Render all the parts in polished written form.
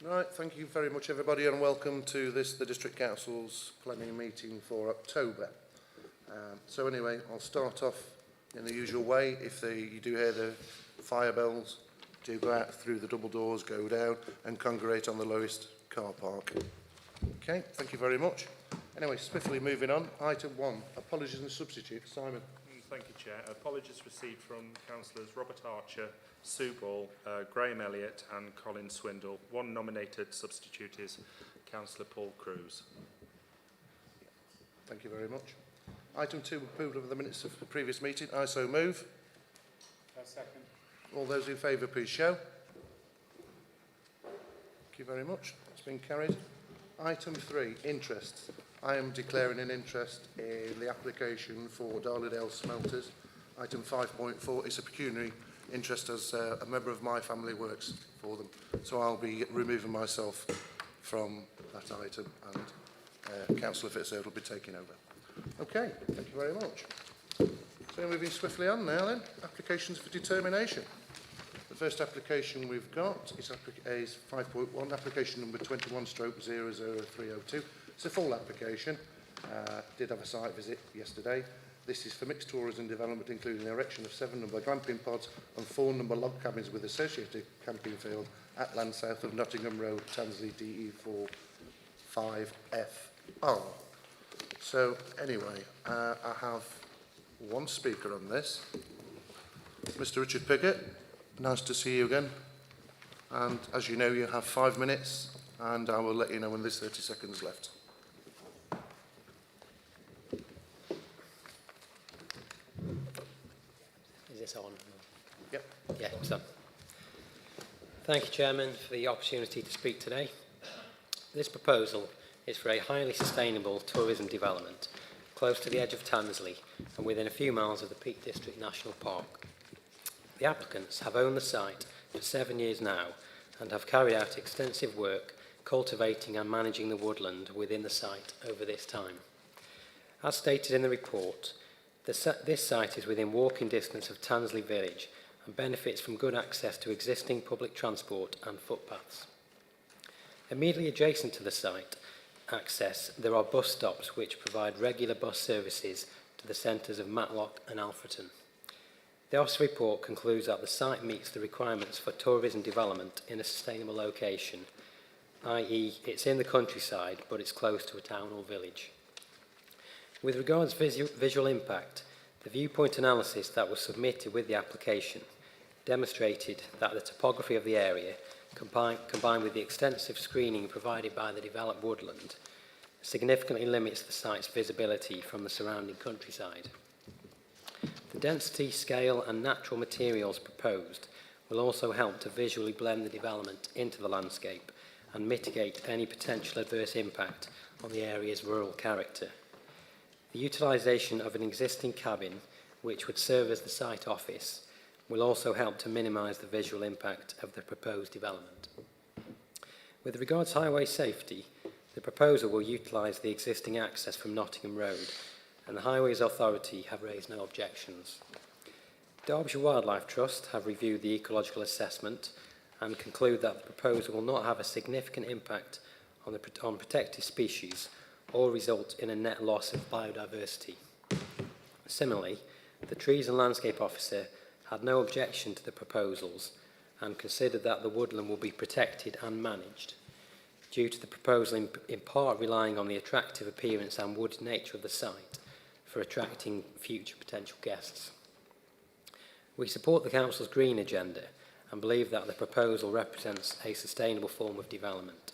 Right, thank you very much everybody and welcome to the District Council's plenary meeting for October. So anyway, I'll start off in the usual way. If you do hear the fire bells, do go out through the double doors, go down and congregate on the lowest car park. Okay, thank you very much. Anyway, swiftly moving on. Item 1, apologies and substitutes. Simon. Thank you, Chair. Apologies received from Councillors Robert Archer, Sue Ball, Graham Elliott and Colin Swindle. One nominated substitute is Councillor Paul Cruz. Thank you very much. Item 2, approval of the minutes of the previous meeting. I so move. Second. All those in favour, please show. Thank you very much. It's been carried. Item 3, interests. I am declaring an interest in the application for Darley Dale smelters. Item 5.4 is a pecuniary interest as a member of my family works for them. So I'll be removing myself from that item and Councillor Fitzgerald will be taking over. Okay, thank you very much. So moving swiftly on now then, applications for determination. The first application we've got is 5.1, application number 21/00302. It's a full application. Did have a site visit yesterday. This is for mixed tourism development, including the erection of 7-number glamping pods and 4-number log cabins with associated camping field at land south of Nottingham Road, Tansley, DE4 5FR. So anyway, I have one speaker on this. Mr. Richard Piggott, nice to see you again. And as you know, you have 5 minutes and I will let you know when there's 30 seconds left. Is this on? Yep. Yeah, it's on. Thank you, Chairman, for the opportunity to speak today. This proposal is for a highly sustainable tourism development close to the edge of Tansley and within a few miles of the Peak District National Park. The applicants have owned the site for 7 years now and have carried out extensive work cultivating and managing the woodland within the site over this time. As stated in the report, this site is within walking distance of Tansley village and benefits from good access to existing public transport and footpaths. Immediately adjacent to the site access, there are bus stops which provide regular bus services to the centres of Matlock and Alfreton. The officer report concludes that the site meets the requirements for tourism development in a sustainable location, i.e. it's in the countryside but it's close to a town or village. With regards to visual impact, the viewpoint analysis that was submitted with the application demonstrated that the topography of the area, combined with the extensive screening provided by the developed woodland, significantly limits the site's visibility from the surrounding countryside. The density, scale and natural materials proposed will also help to visually blend the development into the landscape and mitigate any potential adverse impact on the area's rural character. The utilisation of an existing cabin, which would serve as the site office, will also help to minimise the visual impact of the proposed development. With regards to highway safety, the proposal will utilise the existing access from Nottingham Road, and the Highways Authority have raised no objections. Derbyshire Wildlife Trust have reviewed the ecological assessment and conclude that the proposal will not have a significant impact on protected species or result in a net loss of biodiversity. Similarly, the Trees and Landscape Officer had no objection to the proposals and considered that the woodland will be protected and managed, due to the proposal in part relying on the attractive appearance and wooded nature of the site for attracting future potential guests. We support the Council's green agenda and believe that the proposal represents a sustainable form of development.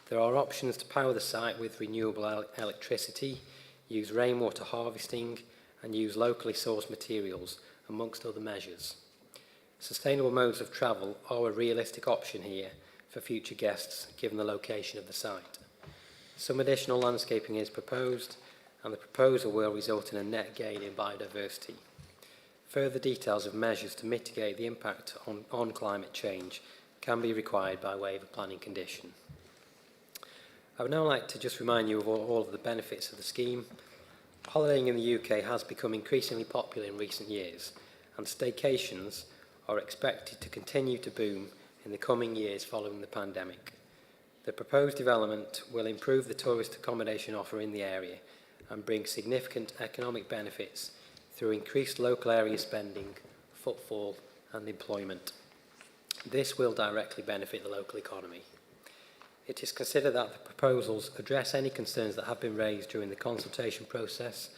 There are options to power the site with renewable electricity, use rainwater harvesting and use locally sourced materials, amongst other measures. Sustainable modes of travel are a realistic option here for future guests given the location of the site. Some additional landscaping is proposed and the proposal will result in a net gain in biodiversity. Further details of measures to mitigate the impact on climate change can be required by way of a planning condition. I would now like to just remind you of all of the benefits of the scheme. Holidaying in the UK has become increasingly popular in recent years, and staycations are expected to continue to boom in the coming years following the pandemic. The proposed development will improve the tourist accommodation offer in the area and bring significant economic benefits through increased local area spending, footfall and employment. This will directly benefit the local economy. It is considered that the proposals address any concerns that have been raised during the consultation process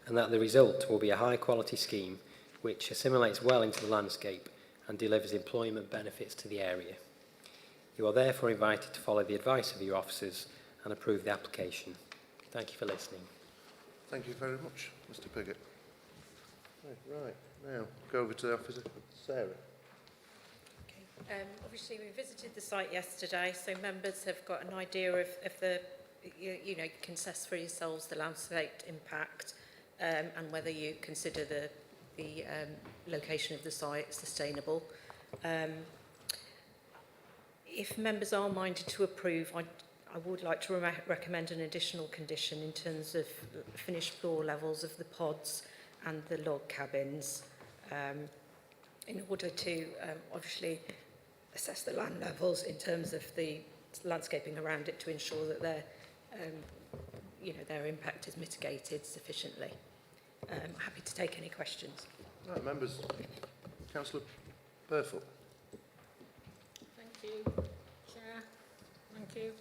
and that the result will be a high quality scheme which assimilates well into the landscape and delivers employment benefits to the area. You are therefore invited to follow the advice of your officers and approve the application. Thank you for listening. Thank you very much, Mr Piggott. Right, now go over to the officer, Sarah. Obviously, we visited the site yesterday, so members have got an idea of the, you know, you can assess for yourselves the landscape impact and whether you consider the location of the site sustainable. If members are minded to approve, I would like to recommend an additional condition in terms of finished floor levels of the pods and the log cabins in order to obviously assess the land levels in terms of the landscaping around it to ensure that you know, their impact is mitigated sufficiently. Happy to take any questions. Right, members. Councillor Burfoot. Thank you, Chair. Thank you.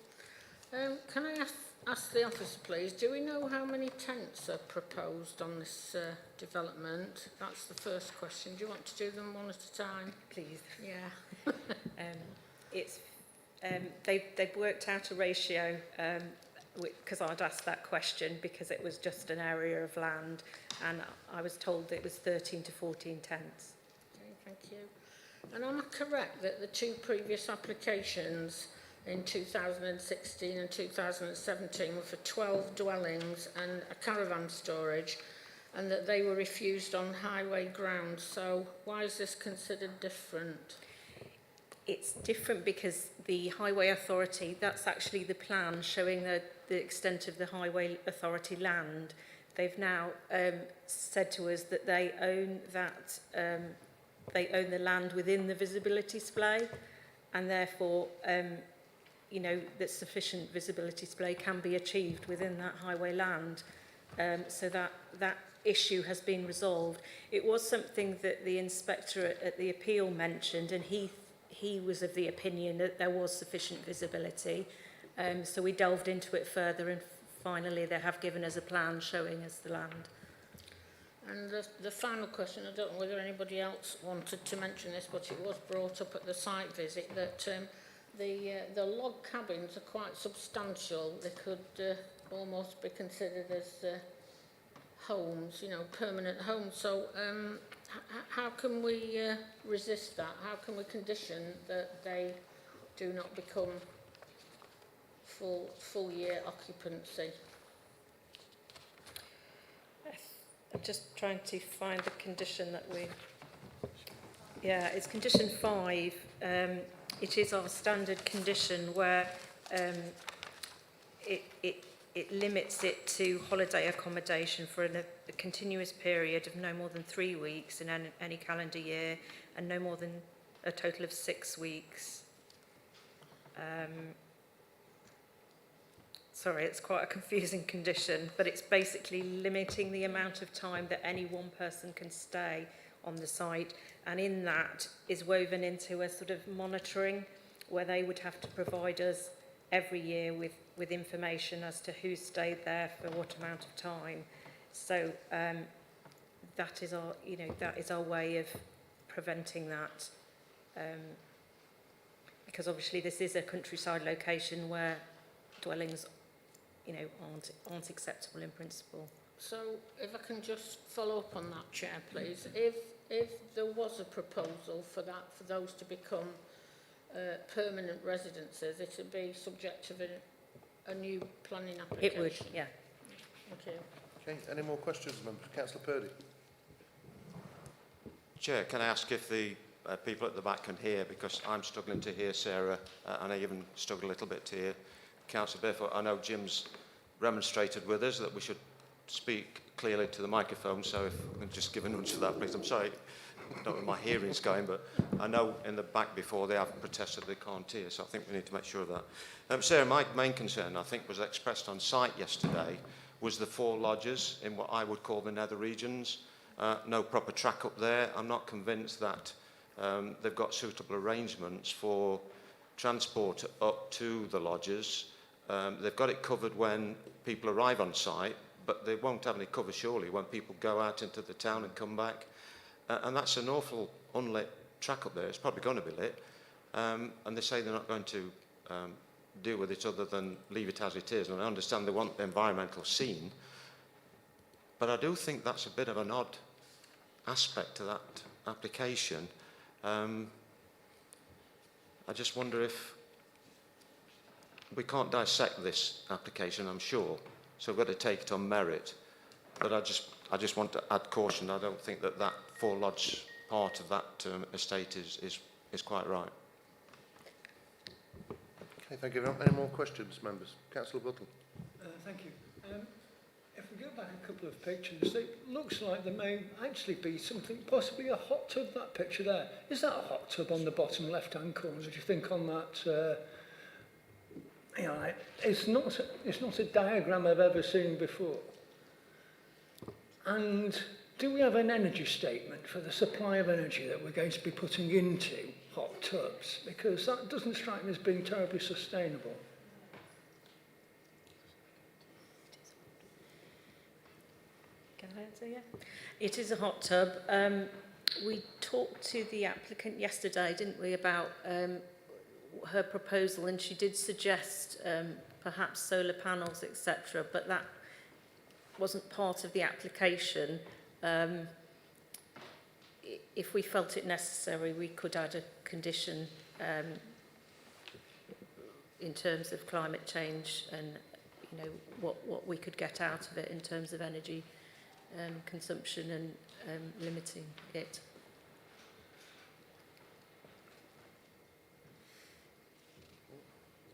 Can I ask the officer, please, do we know how many tents are proposed on this development? That's the first question. Do you want to do them one at a time? Please. Yeah. They've worked out a ratio because I'd asked that question because it was just an area of land and I was told it was 13 to 14 tents. Okay, thank you. And am I correct that the two previous applications in 2016 and 2017 were for 12 dwellings and a caravan storage and that they were refused on highway grounds? So why is this considered different? It's different because the Highway Authority, that's actually the plan showing the extent of the Highway Authority land. They've now said to us that they own that, they own the land within the visibility display and therefore, you know, that sufficient visibility display can be achieved within that highway land. So that issue has been resolved. It was something that the inspector at the appeal mentioned and he was of the opinion that there was sufficient visibility. So we delved into it further and finally they have given us a plan showing us the land. And the final question, I don't know whether anybody else wanted to mention this, but it was brought up at the site visit that the log cabins are quite substantial. They could almost be considered as homes, you know, permanent homes. So how can we resist that? How can we condition that they do not become full year occupancy? I'm just trying to find the condition that we... Yeah, it's condition 5. It is our standard condition where it limits it to holiday accommodation for a continuous period of no more than 3 weeks in any calendar year and no more than a total of 6 weeks. Sorry, it's quite a confusing condition, but it's basically limiting the amount of time that any one person can stay on the site, and in that is woven into a sort of monitoring where they would have to provide us every year with information as to who stayed there for what amount of time. So that is our, you know, that is our way of preventing that, because obviously this is a countryside location where dwellings, you know, aren't acceptable in principle. So if I can just follow up on that, Chair, please. If there was a proposal for those to become permanent residences, it would be subject to a new planning application. It would, yeah. Thank you. Okay, any more questions, members? Councillor Purdy. Chair, can I ask if the people at the back can hear, because I'm struggling to hear Sarah, and I even struggle a little bit to hear Councillor Barefoot. I know Jim's remonstrated with us that we should speak clearly to the microphone, so if we can just give a nudge for that, please. I'm sorry. I don't know where my hearing's going, but I know in the back before they have protested they can't hear, so I think we need to make sure of that. Sarah, my main concern, I think, was expressed on site yesterday, was the 4 lodges in what I would call the nether regions. No proper track up there. I'm not convinced that they've got suitable arrangements for transport up to the lodges. They've got it covered when people arrive on site, but they won't have any cover surely when people go out into the town and come back. And that's an awful unlit track up there. It's probably going to be lit. And they say they're not going to deal with it other than leave it as it is. And I understand they want the environmental scene. But I do think that's a bit of an odd aspect to that application. I just wonder if we can't dissect this application, I'm sure, so we've got to take it on merit. But I just want to add caution. I don't think that 4 lodge part of that estate is quite right. Okay, thank you. Any more questions, members? Councillor Button. Thank you. If we go back a couple of pictures, it looks like there may actually be something, possibly a hot tub, that picture there. Is that a hot tub on the bottom left-hand corner, do you think, on that? You know, it's not a diagram I've ever seen before. And do we have an energy statement for the supply of energy that we're going to be putting into hot tubs? Because that doesn't strike me as being terribly sustainable. Can I answer? Yeah. It is a hot tub. We talked to the applicant yesterday, didn't we, about her proposal, and she did suggest perhaps solar panels, etc., but that wasn't part of the application. If we felt it necessary, we could add a condition in terms of climate change and, you know, what we could get out of it in terms of energy consumption and limiting it.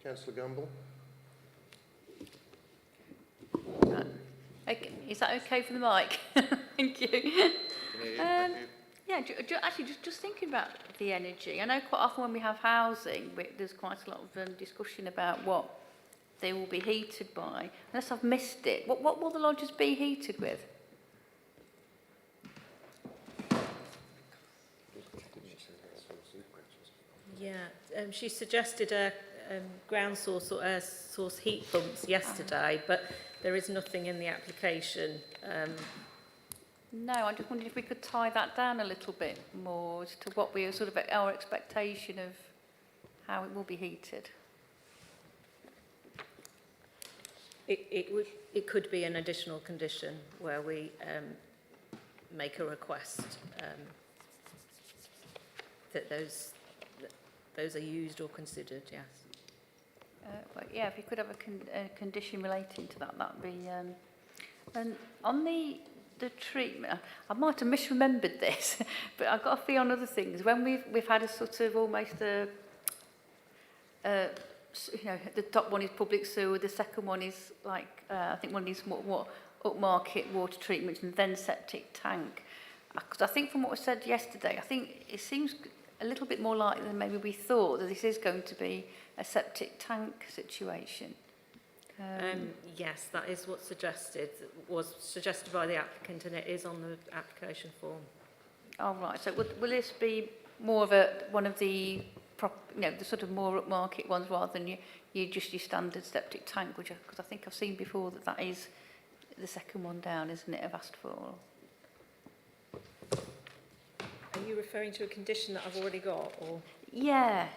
Councillor Gamble. Okay, is that okay for the mic? Thank you. Yeah, actually, just thinking about the energy. I know quite often when we have housing, there's quite a lot of discussion about what they will be heated by. Unless I've missed it, what will the lodges be heated with? Yeah, she suggested a ground source or air source heat pumps yesterday, but there is nothing in the application. No, I just wondered if we could tie that down a little bit more as to what we are sort of our expectation of how it will be heated. It could be an additional condition where we make a request that those are used or considered, yes. But yeah, if you could have a condition relating to that, that'd be. And on the treatment, I might have misremembered this, but I've got a feel on other things. When we've had a sort of almost you know, the top one is public sewer, the second one is like I think one of these more upmarket water treatments, and then septic tank. Because I think from what was said yesterday, I think it seems a little bit more likely than maybe we thought that this is going to be a septic tank situation. Yes, that is what was suggested by the applicant, and it is on the application form. Oh, right. So will this be more of one of the the sort of more upmarket ones rather than your standard septic tank, because I think I've seen before that is the second one down, isn't it? I've asked for. Are you referring to a condition that I've already got, or? Yeah,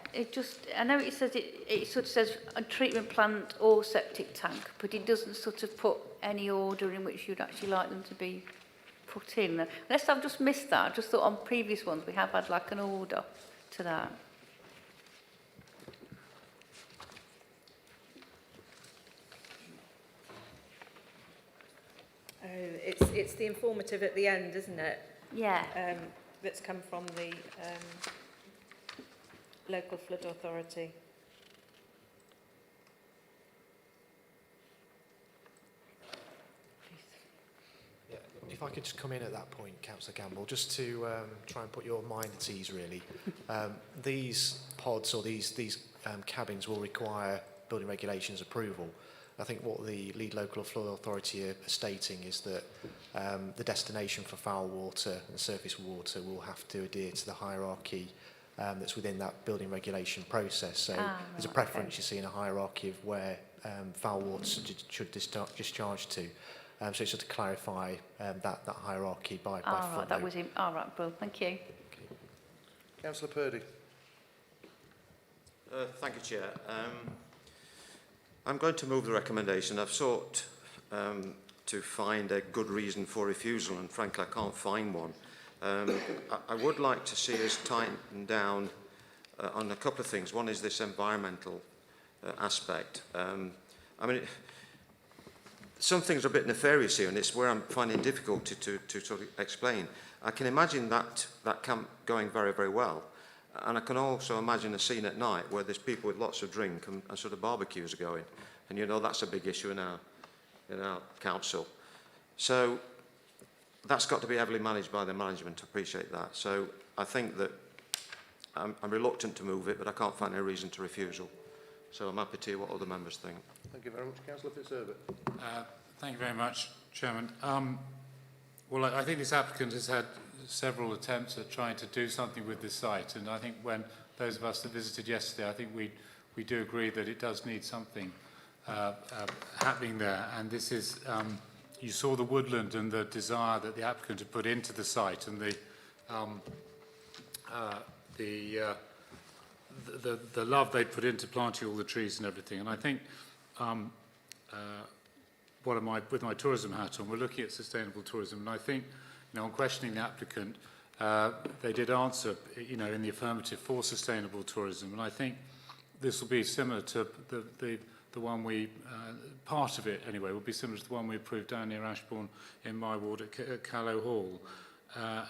I know it says it sort of says a treatment plant or septic tank, but it doesn't sort of put any order in which you'd actually like them to be put in. Unless I've just missed that. I just thought on previous ones we have had like an order to that. It's the informative at the end, isn't it? Yeah. That's come from the local flood authority. Yeah, if I could just come in at that point, Councillor Campbell, just to try and put your mind at ease, really. These pods or these cabins will require building regulations approval. I think what the lead local authority are stating is that the destination for foul water and surface water will have to adhere to the hierarchy that's within that building regulation process. So there's a preference, you see, in a hierarchy of where foul water should discharge to. So just to clarify that hierarchy by footnote. Right, that was him. All right, Bill, thank you. Councillor Purdy. Thank you, Chair. I'm going to move the recommendation. I've sought to find a good reason for refusal, and frankly, I can't find one. I would like to see us tighten down on a couple of things. One is this environmental aspect. I mean, some things are a bit nefarious here, and it's where I'm finding difficulty to sort of explain. I can imagine that camp going very, very well. And I can also imagine a scene at night where there's people with lots of drink and sort of barbecues are going. And you know that's a big issue in our council. So that's got to be heavily managed by the management, I appreciate that. So I think that I'm reluctant to move it, but I can't find any reason to refusal. So I'm happy to hear what other members think. Thank you very much. Councillor Fitzherbert. Thank you very much, Chairman. Well, I think this applicant has had several attempts at trying to do something with this site, and I think when those of us that visited yesterday, I think we do agree that it does need something happening there. And this is, you saw the woodland and the desire that the applicant had put into the site, and the love they put into planting all the trees and everything. And I think with my tourism hat on, we're looking at sustainable tourism, and I think, you know, on questioning the applicant, they did answer, you know, in the affirmative for sustainable tourism, and I think this will be similar to the one we, part of it anyway, will be similar to the one we approved down near Ashbourne in my ward at Callow Hall.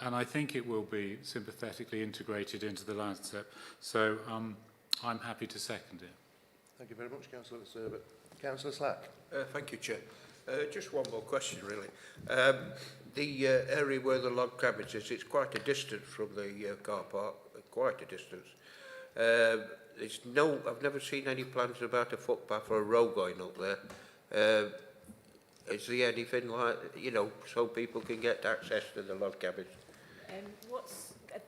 And I think it will be sympathetically integrated into the landscape. So I'm happy to second it. Thank you very much, Councillor Fitzherbert. Councillor Slack. Thank you, Chair. Just one more question, really. The area where the log cabins is, it's quite a distance from the car park, quite a distance. I've never seen any plans about a footpath or a road going up there. Is there anything like, you know, so people can get access to the log cabins?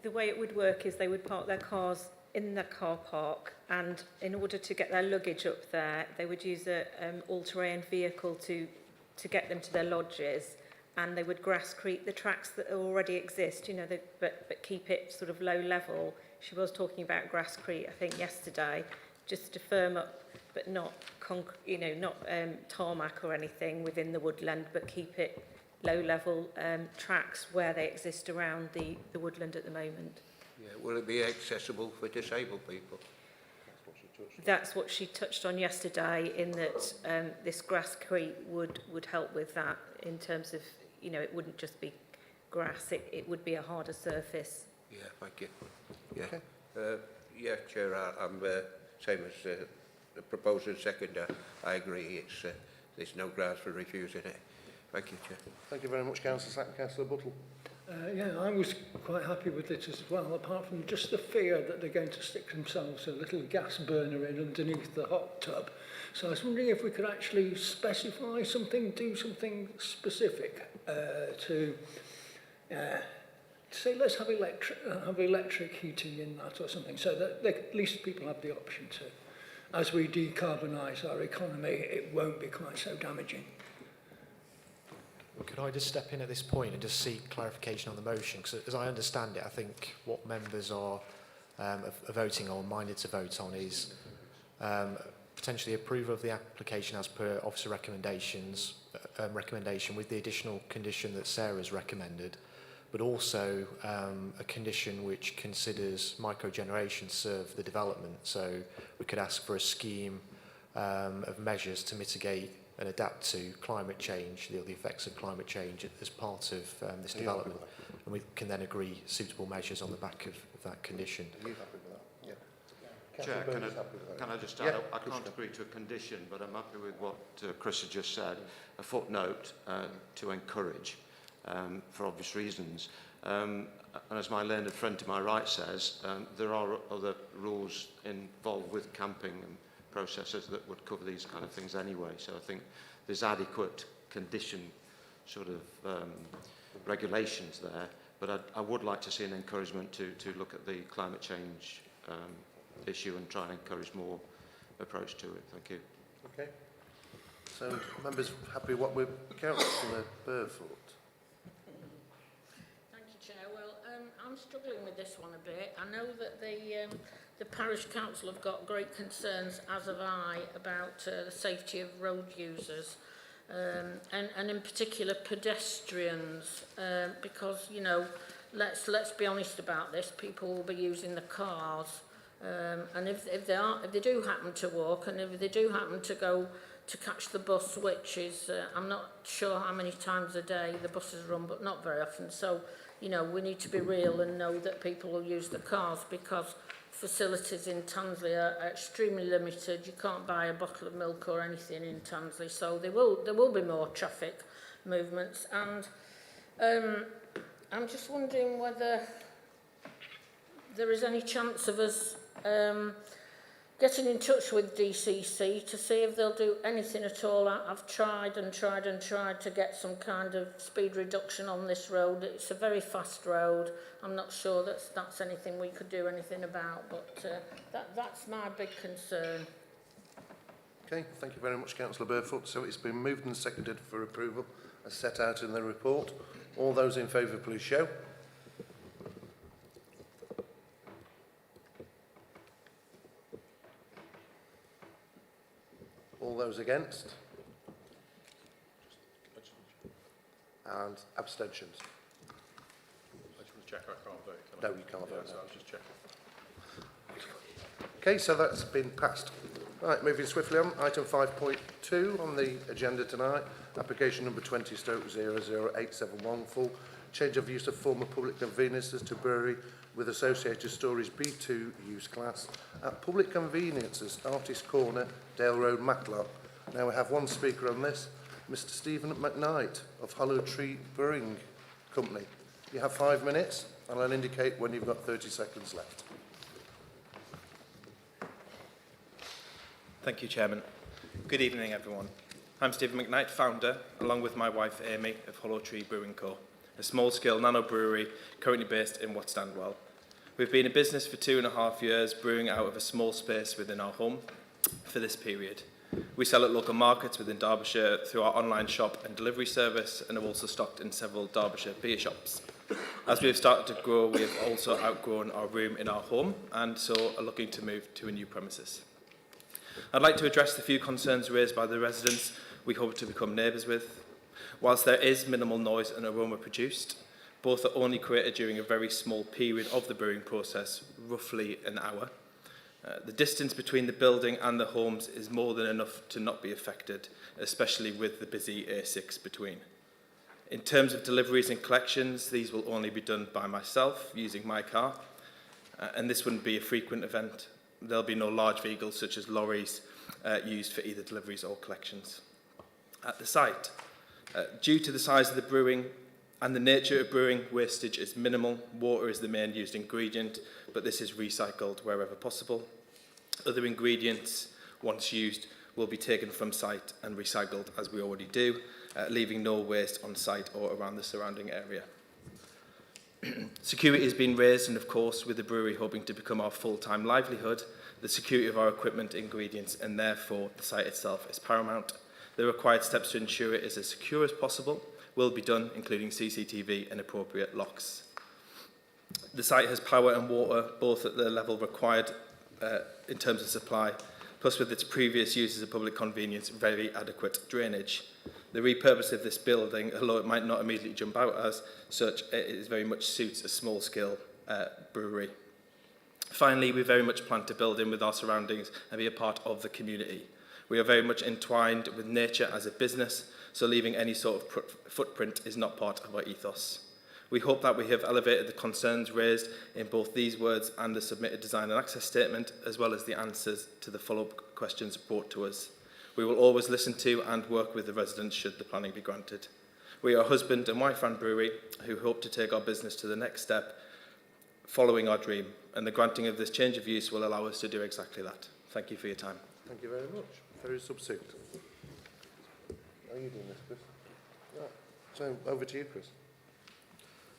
The way it would work is they would park their cars in the car park, and in order to get their luggage up there, they would use a all-terrain vehicle to get them to their lodges, and they would grasscrete the tracks that already exist, you know, but keep it sort of low level. She was talking about grasscrete, I think, yesterday, just to firm up, but not tarmac or anything within the woodland, but keep it low level tracks where they exist around the woodland at the moment. Yeah, will it be accessible for disabled people? That's what she touched on yesterday, in that this grasscrete would help with that, in terms of, you know, it wouldn't just be grass, it would be a harder surface. Yeah, thank you. Yeah, Okay. Yeah, Chair, I'm same as the proposer and seconder. I agree. There's no grounds for refusing it. Thank you, Chair. Thank you very much, Councillor Slack. Councillor Buttle. Yeah, I was quite happy with it as well, apart from just the fear that they're going to stick themselves a little gas burner in underneath the hot tub. So I was wondering if we could actually specify something, do something specific to say, let's have electric heating in that or something, so that at least people have the option to. As we decarbonise our economy, it won't be quite so damaging. Could I just step in at this point and just seek clarification on the motion? Because as I understand it, I think what members are voting on, minded to vote on, is potentially approval of the application as per officer recommendation with the additional condition that Sarah's recommended, but also a condition which considers microgeneration serve the development. So we could ask for a scheme of measures to mitigate and adapt to climate change, the effects of climate change as part of this development. And we can then agree suitable measures on the back of that condition. Are you happy with that? Yeah. Chair, can I just add, Yeah, I can't agree to a condition, but I'm happy with what Chris had just said, a footnote to encourage. for obvious reasons. And as my learned friend to my right says, there are other rules involved with camping and processes that would cover these kind of things anyway. So I think there's adequate condition sort of regulations there. But I would like to see an encouragement to look at the climate change issue and try and encourage more approach to it. Thank you. Okay. So, members happy what we're Councillor Burfoot? Thank you, Chair. Well, I'm struggling with this one a bit. I know that the parish council have got great concerns, as have I, about the safety of road users. And in particular pedestrians, because, you know, let's be honest about this, people will be using the cars, and if they do happen to walk, and if they do happen to go to catch the bus, which is, I'm not sure how many times a day the buses run, but not very often, so, you know, we need to be real and know that people will use the cars, because facilities in Tansley are extremely limited. You can't buy a bottle of milk or anything in Tansley, so there will be more traffic movements. And I'm just wondering whether there is any chance of us getting in touch with DCC to see if they'll do anything at all. I've tried and tried and tried to get some kind of speed reduction on this road. It's a very fast road. I'm not sure that's anything we could do anything about, but that's my big concern. Okay, thank you very much, Councillor Burfoot. So it's been moved and seconded for approval as set out in the report. All those in favour, please show. All those against? And abstentions? I just want to check I can't vote. No, you can't vote. So I was just checking. Okay, so that's been passed. Right, moving swiftly on. Item 5.2 on the agenda tonight. Application number 20/00871 full change of use of former public conveniences to brewery with associated storage B2 use class at public conveniences, Artist Corner, Dale Road, Matlock. Now we have one speaker on this, Mr. Stephen McKnight of Hollow Tree Brewing Company. You have 5 minutes, and I'll indicate when you've got 30 seconds left. Thank you, Chairman. Good evening, everyone. I'm Stephen McKnight, founder, along with my wife Amy, of Hollow Tree Brewing Co., a small-scale nano-brewery currently based in Wat Standwell. We've been in business for 2.5 years, brewing out of a small space within our home for this period. We sell at local markets within Derbyshire through our online shop and delivery service, and have also stocked in several Derbyshire beer shops. As we have started to grow, we have also outgrown our room in our home, and so are looking to move to a new premises. I'd like to address the few concerns raised by the residents we hope to become neighbours with. Whilst there is minimal noise and aroma produced, both are only created during a very small period of the brewing process, roughly an hour. The distance between the building and the homes is more than enough to not be affected, especially with the busy A6 between. In terms of deliveries and collections, these will only be done by myself using my car, and this wouldn't be a frequent event. There'll be no large vehicles such as lorries used for either deliveries or collections. At the site, due to the size of the brewing and the nature of brewing, wastage is minimal. Water is the main used ingredient, but this is recycled wherever possible. Other ingredients, once used, will be taken from site and recycled as we already do, leaving no waste on site or around the surrounding area. Security has been raised, and of course, with the brewery hoping to become our full-time livelihood, the security of our equipment, ingredients, and therefore the site itself is paramount. The required steps to ensure it is as secure as possible will be done, including CCTV and appropriate locks. The site has power and water, both at the level required in terms of supply, plus with its previous use as a public convenience, very adequate drainage. The repurpose of this building, although it might not immediately jump out as such, it very much suits a small-scale brewery. Finally, we very much plan to build in with our surroundings and be a part of the community. We are very much entwined with nature as a business, so leaving any sort of footprint is not part of our ethos. We hope that we have elevated the concerns raised in both these words and the submitted design and access statement, as well as the answers to the follow-up questions brought to us. We will always listen to and work with the residents should the planning be granted. We are a husband and wife run brewery who hope to take our business to the next step following our dream, and the granting of this change of use will allow us to do exactly that. Thank you for your time. Thank you very much. Very succinct. Are you doing this, Chris? Right. So, over to you, Chris.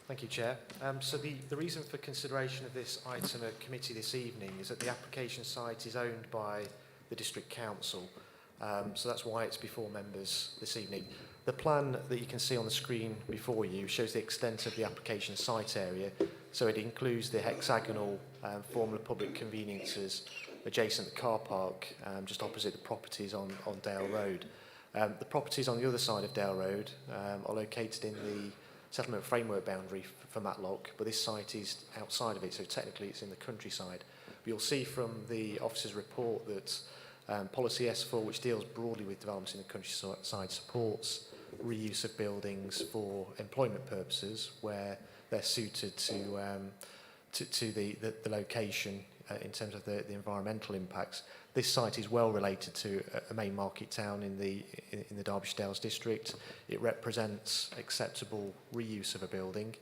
Thank you, Chair. So the reason for consideration of this item at committee this evening is that the application site is owned by the District Council. So that's why it's before members this evening. The plan that you can see on the screen before you shows the extent of the application site area. So it includes the hexagonal former public conveniences adjacent to the car park, just opposite the properties on Dale Road. The properties on the other side of Dale Road are located in the settlement framework boundary for Matlock, but this site is outside of it, so technically it's in the countryside. But you'll see from the officer's report that policy S4, which deals broadly with developments in the countryside, supports reuse of buildings for employment purposes where they're suited to the location in terms of the environmental impacts. This site is well related to a main market town in the Derbyshire Dales district. It represents acceptable reuse of a building,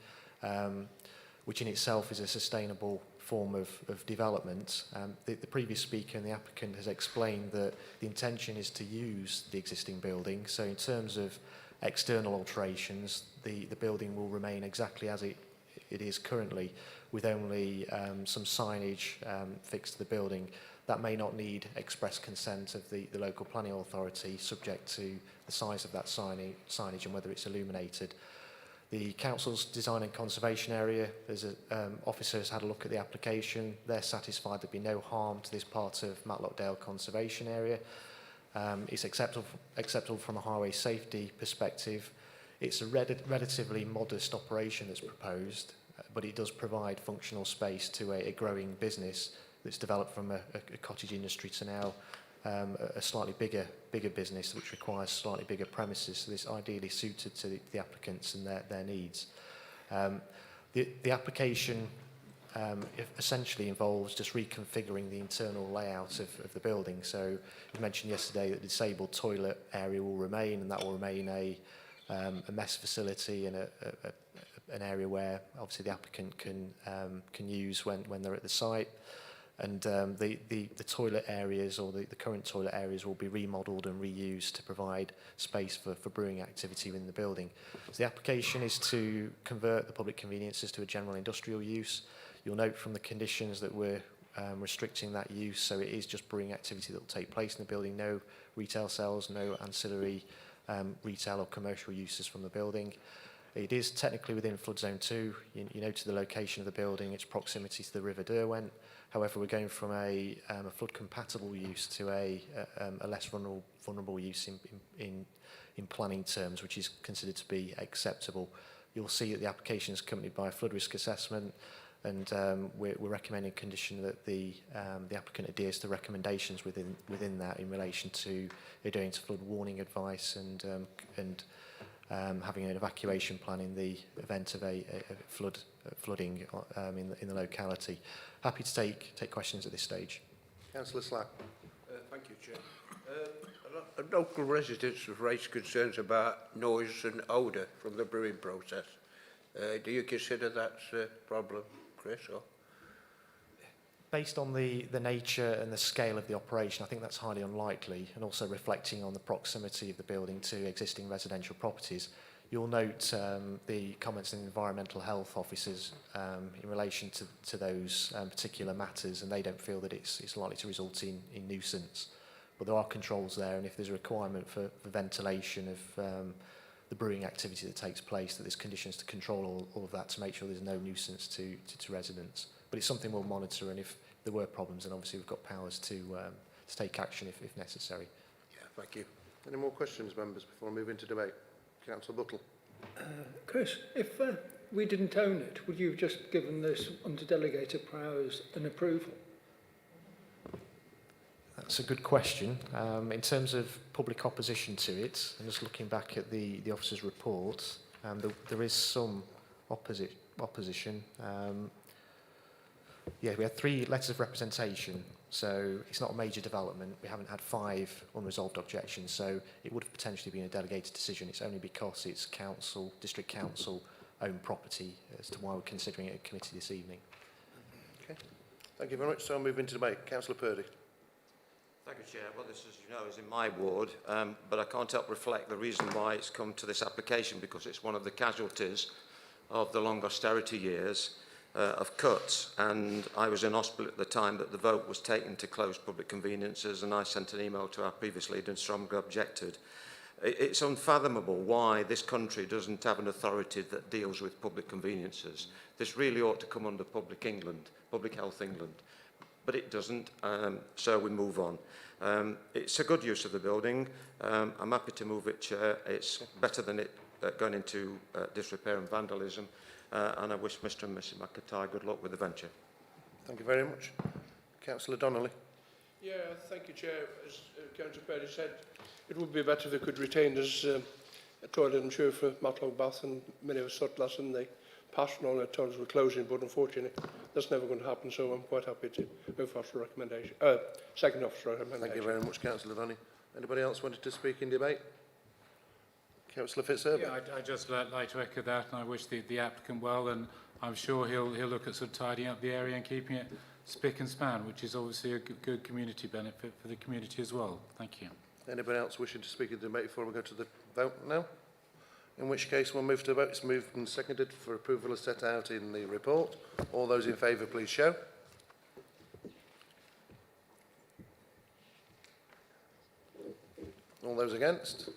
which in itself is a sustainable form of development. The previous speaker and the applicant has explained that the intention is to use the existing building. So in terms of external alterations, the building will remain exactly as it is currently, with only some signage fixed to the building. That may not need express consent of the local planning authority, subject to the size of that signage and whether it's illuminated. The council's design and conservation area, officers had a look at the application. They're satisfied there'd be no harm to this part of Matlock Dale conservation area. It's acceptable from a highway safety perspective. It's a relatively modest operation that's proposed, but it does provide functional space to a growing business that's developed from a cottage industry to now a slightly bigger business, which requires slightly bigger premises. So this ideally suited to the applicants and their needs. The application essentially involves just reconfiguring the internal layout of the building. So you mentioned yesterday that the disabled toilet area will remain, and that will remain a mess facility and an area where obviously the applicant can use when they're at the site. And the toilet areas, or the current toilet areas, will be remodelled and reused to provide space for brewing activity within the building. So the application is to convert the public conveniences to a general industrial use. You'll note from the conditions that we're restricting that use, so it is just brewing activity that will take place in the building, no retail sales, no ancillary retail or commercial uses from the building. It is technically within flood zone 2. You noted the location of the building, its proximity to the River Derwent. However, we're going from a flood compatible use to a less vulnerable use in planning terms, which is considered to be acceptable. You'll see that the application is accompanied by a flood risk assessment, and we're recommending a condition that the applicant adheres to recommendations within that in relation to adhering to flood warning advice and having an evacuation plan in the event of a flooding in the locality. Happy to take questions at this stage. Councillor Slack. Thank you, Chair. Local residents have raised concerns about noise and odour from the brewing process. Do you consider that's a problem, Chris? Or? Based on the nature and the scale of the operation, I think that's highly unlikely, and also reflecting on the proximity of the building to existing residential properties. You'll note the comments in environmental health officers in relation to those particular matters, and they don't feel that it's likely to result in nuisance. But there are controls there, and if there's a requirement for ventilation of the brewing activity that takes place, that there's conditions to control all of that to make sure there's no nuisance to residents. But it's something we'll monitor, and if there were problems, then obviously we've got powers to take action if necessary. Yeah, thank you. Any more questions, members, before I move into debate? Councillor Buttle. Chris, if we didn't own it, would you have just given this under delegated powers an approval? That's a good question. In terms of public opposition to it, and just looking back at the officer's report, there is some opposition. Yeah, we had 3 letters of representation, so it's not a major development. We haven't had 5 unresolved objections, so it would have potentially been a delegated decision. It's only because it's council, district council owned property as to why we're considering it at committee this evening. Okay. Thank you very much. So I'll move into debate. Councillor Purdy. Thank you, Chair. Well, this, as you know, is in my ward, but I can't help reflect the reason why it's come to this application, because it's one of the casualties of the long austerity years of cuts. And I was in hospital at the time that the vote was taken to close public conveniences, and I sent an email to our previous leader and strongly objected. It's unfathomable why this country doesn't have an authority that deals with public conveniences. This really ought to come under Public Health England. But it doesn't, so we move on. It's a good use of the building. I'm happy to move it, Chair. It's better than it going into disrepair and vandalism. And I wish Mr and Mrs McIntyre good luck with the venture. Thank you very much. Councillor Donnelly. Yeah, thank you, Chair. As Councillor Perry said, it would be better if they could retain this toilet, I'm sure, for Matlock Bath, and many of us thought last in the past and all the toilets were closing, but unfortunately that's never going to happen, so I'm quite happy to move for the recommendation. Second officer recommendation. Thank you very much, Councillor Donnelly. Anybody else wanted to speak in debate? Councillor Fitzherbert. Yeah, I'd just like to echo that, and I wish the applicant well, and I'm sure he'll look at sort of tidying up the area and keeping it spick and span, which is obviously a good community benefit for the community as well. Thank you. Anybody else wishing to speak in the debate before we go to the vote now? In which case we'll move to the vote. It's moved and seconded for approval as set out in the report. All those in favour, please show. All those against?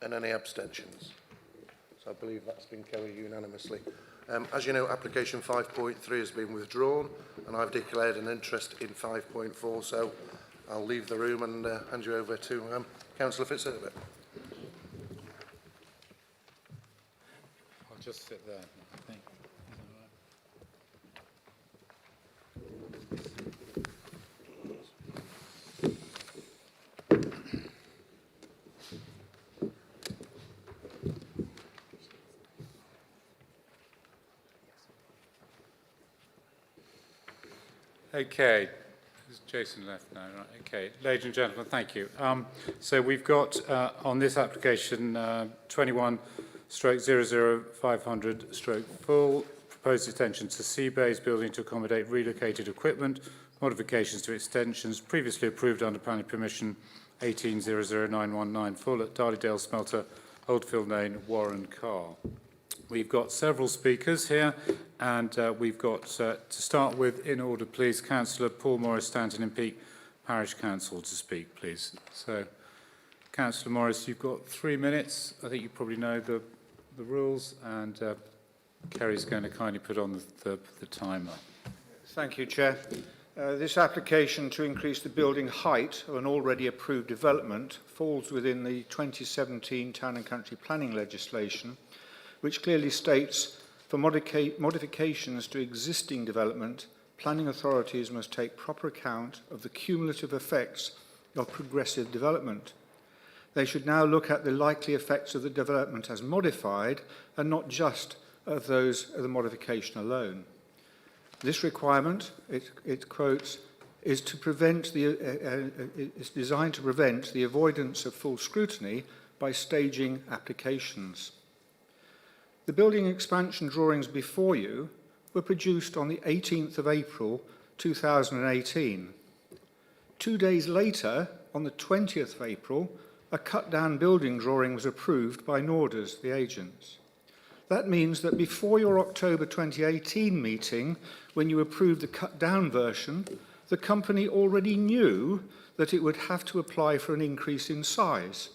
And any abstentions? So I believe that's been carried unanimously. As you know, application 5.3 has been withdrawn, and I've declared an interest in 5.4, so I'll leave the room and hand you over to Councillor Fitzherbert. I'll just sit there, I think. Okay, Jason left now, right? Okay, ladies and gentlemen, thank you. So we've got on this application 21/00500/full proposed extension to Seabay's building to accommodate relocated equipment, modifications to extensions previously approved under planning permission 18/00919 full at Darley Dale smelter, Oldfield Lane, Warren Carr. We've got several speakers here, and we've got, to start with, in order, please, Councillor Paul Morris, Stanton and Peak Parish Council to speak, please. So, Councillor Morris, you've got 3 minutes. I think you probably know the rules, and Kerry's going to kindly put on the timer. Thank you, Chair. This application to increase the building height of an already approved development falls within the 2017 Town and Country Planning legislation, which clearly states for modifications to existing development, planning authorities must take proper account of the cumulative effects of progressive development. They should now look at the likely effects of the development as modified and not just of those of the modification alone. This requirement, it quotes, is designed to prevent the avoidance of full scrutiny by staging applications. The building expansion drawings before you were produced on the 18th of April 2018. 2 days later, on the 20th of April, a cut-down building drawing was approved by Norders, the agents. That means that before your October 2018 meeting, when you approved the cut-down version, the company already knew that it would have to apply for an increase in size.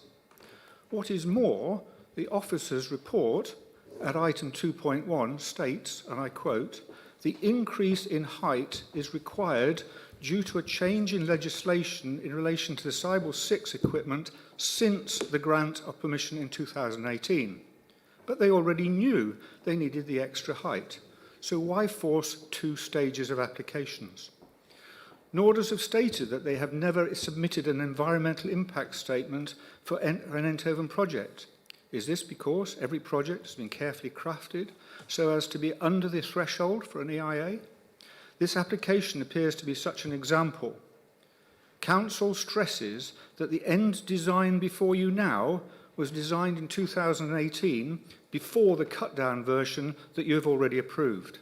What is more, the officer's report at item 2.1 states, and I quote, "The increase in height is required due to a change in legislation in relation to the Cybele 6 equipment since the grant of permission in 2018. But they already knew they needed the extra height. So why force 2 stages of applications? Norders have stated that they have never submitted an environmental impact statement for an Eindhoven project. Is this because every project has been carefully crafted so as to be under the threshold for an EIA? This application appears to be such an example. Council stresses that the end design before you now was designed in 2018 before the cut-down version that you have already approved.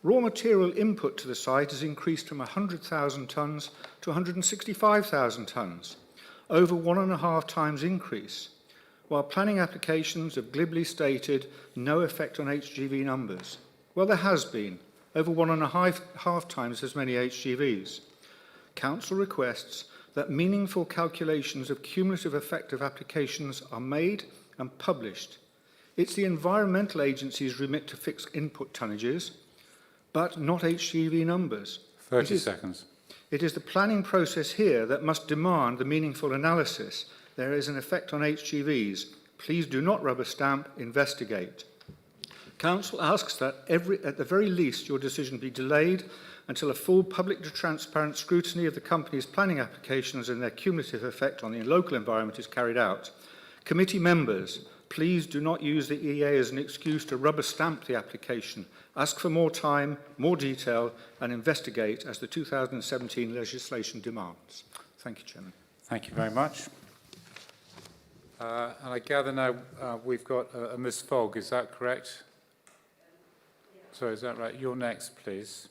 Raw material input to the site has increased from 100,000 tonnes to 165,000 tonnes, over 1.5 times increase, while planning applications have glibly stated no effect on HGV numbers. Well, there has been, over 1.5 times as many HGVs. Council requests that meaningful calculations of cumulative effect of applications are made and published. It's the Environmental Agency's remit to fix input tonnages, but not HGV numbers. 30 seconds. It is the planning process here that must demand the meaningful analysis. There is an effect on HGVs. Please do not rubber stamp, investigate. Council asks that at the very least your decision be delayed until a full public and transparent scrutiny of the company's planning applications and their cumulative effect on the local environment is carried out. Committee members, please do not use the EA as an excuse to rubber stamp the application. Ask for more time, more detail, and investigate as the 2017 legislation demands. Thank you, Chairman. Thank you very much. And I gather now we've got a Ms. Fogg, is that correct? Sorry, is that right? You're next, please.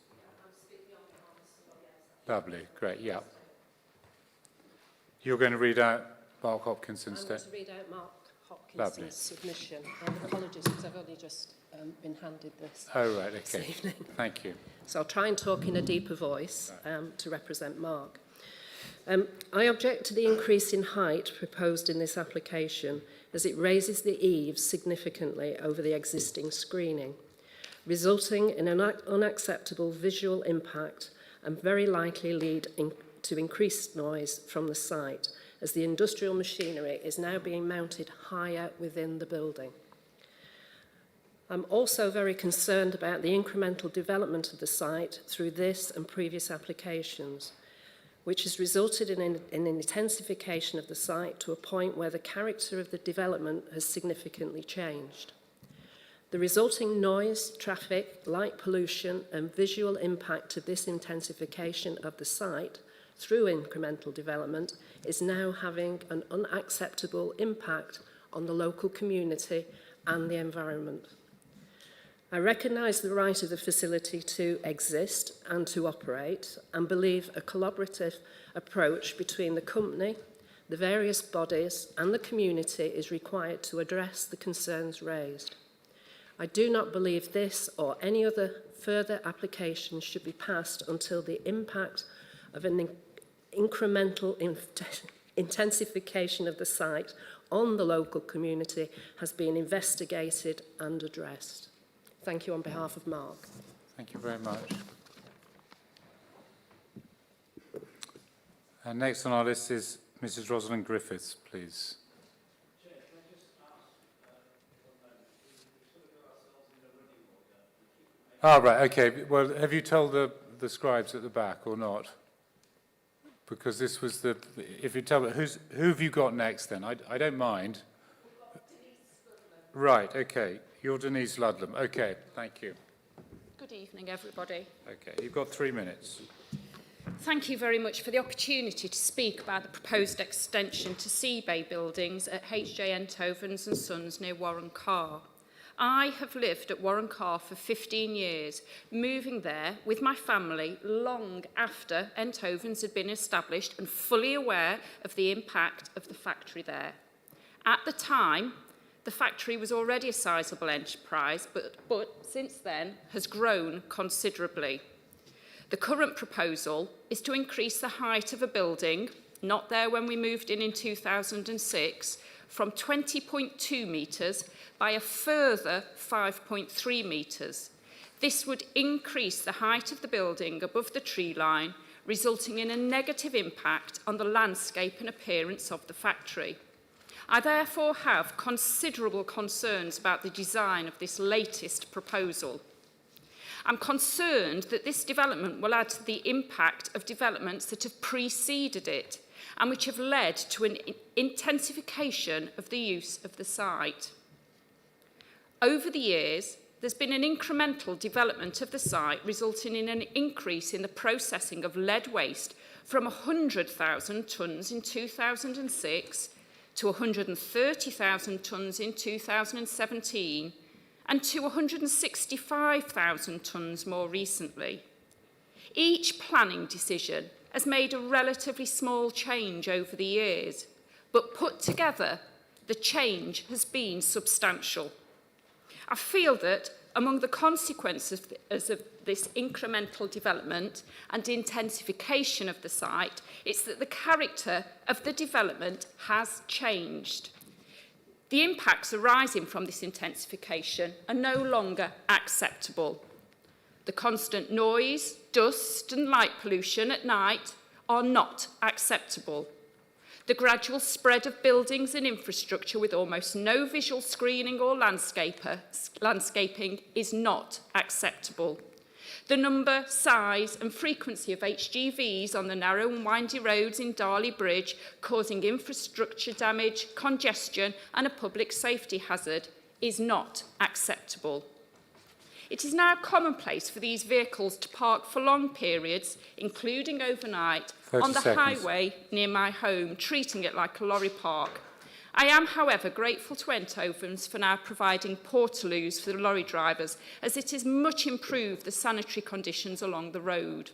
Lovely, great, yeah. You're going to read out Mark Hopkinson's statement? I'm going to read out Mark Hopkinson's submission. Apologies, because I've only just been handed this. Oh, right, this okay. evening. Thank you. So I'll try and talk in a deeper voice to represent Mark. I object to the increase in height proposed in this application as it raises the eaves significantly over the existing screening, resulting in an unacceptable visual impact and very likely lead to increased noise from the site as the industrial machinery is now being mounted higher within the building. I'm also very concerned about the incremental development of the site through this and previous applications, which has resulted in an intensification of the site to a point where the character of the development has significantly changed. The resulting noise, traffic, light pollution and visual impact of this intensification of the site through incremental development is now having an unacceptable impact on the local community and the environment. I recognise the right of the facility to exist and to operate and believe a collaborative approach between the company, the various bodies and the community is required to address the concerns raised. I do not believe this or any other further application should be passed until the impact of an incremental intensification of the site on the local community has been investigated and addressed. Thank you on behalf of Mark. Thank you very much. And next on our list is Mrs. Rosalind Griffiths, please. Ah, right, okay. Well, have you told the scribes at the back or not? Because this was the... If you tell me, who have you got next then? I don't mind. Right, okay. You're Denise Ludlam. Okay, thank you. Good evening, everybody. Okay, you've got 3 minutes. Thank you very much for the opportunity to speak about the proposed extension to Sea Bay buildings at H.J. Enthovens and Sons near Warren Carr. I have lived at Warren Carr for 15 years, moving there with my family long after Enthovens had been established and fully aware of the impact of the factory there. At the time, the factory was already a sizable enterprise, but since then has grown considerably. The current proposal is to increase the height of a building, not there when we moved in 2006, from 20.2 metres by a further 5.3 metres. This would increase the height of the building above the tree line, resulting in a negative impact on the landscape and appearance of the factory. I therefore have considerable concerns about the design of this latest proposal. I'm concerned that this development will add to the impact of developments that have preceded it and which have led to an intensification of the use of the site. Over the years, there's been an incremental development of the site resulting in an increase in the processing of lead waste from 100,000 tonnes in 2006 to 130,000 tonnes in 2017 and to 165,000 tonnes more recently. Each planning decision has made a relatively small change over the years, but put together, the change has been substantial. I feel that among the consequences of this incremental development and intensification of the site, it's that the character of the development has changed. The impacts arising from this intensification are no longer acceptable. The constant noise, dust and light pollution at night are not acceptable. The gradual spread of buildings and infrastructure with almost no visual screening or landscaping is not acceptable. The number, size and frequency of HGVs on the narrow and windy roads in Darley Bridge causing infrastructure damage, congestion and a public safety hazard is not acceptable. It is now commonplace for these vehicles to park for long periods, including overnight, on the highway near my home, treating it like a lorry park. I am, however, grateful to Enthovens for now providing portaloos for the lorry drivers, as it has much improved the sanitary conditions along the road.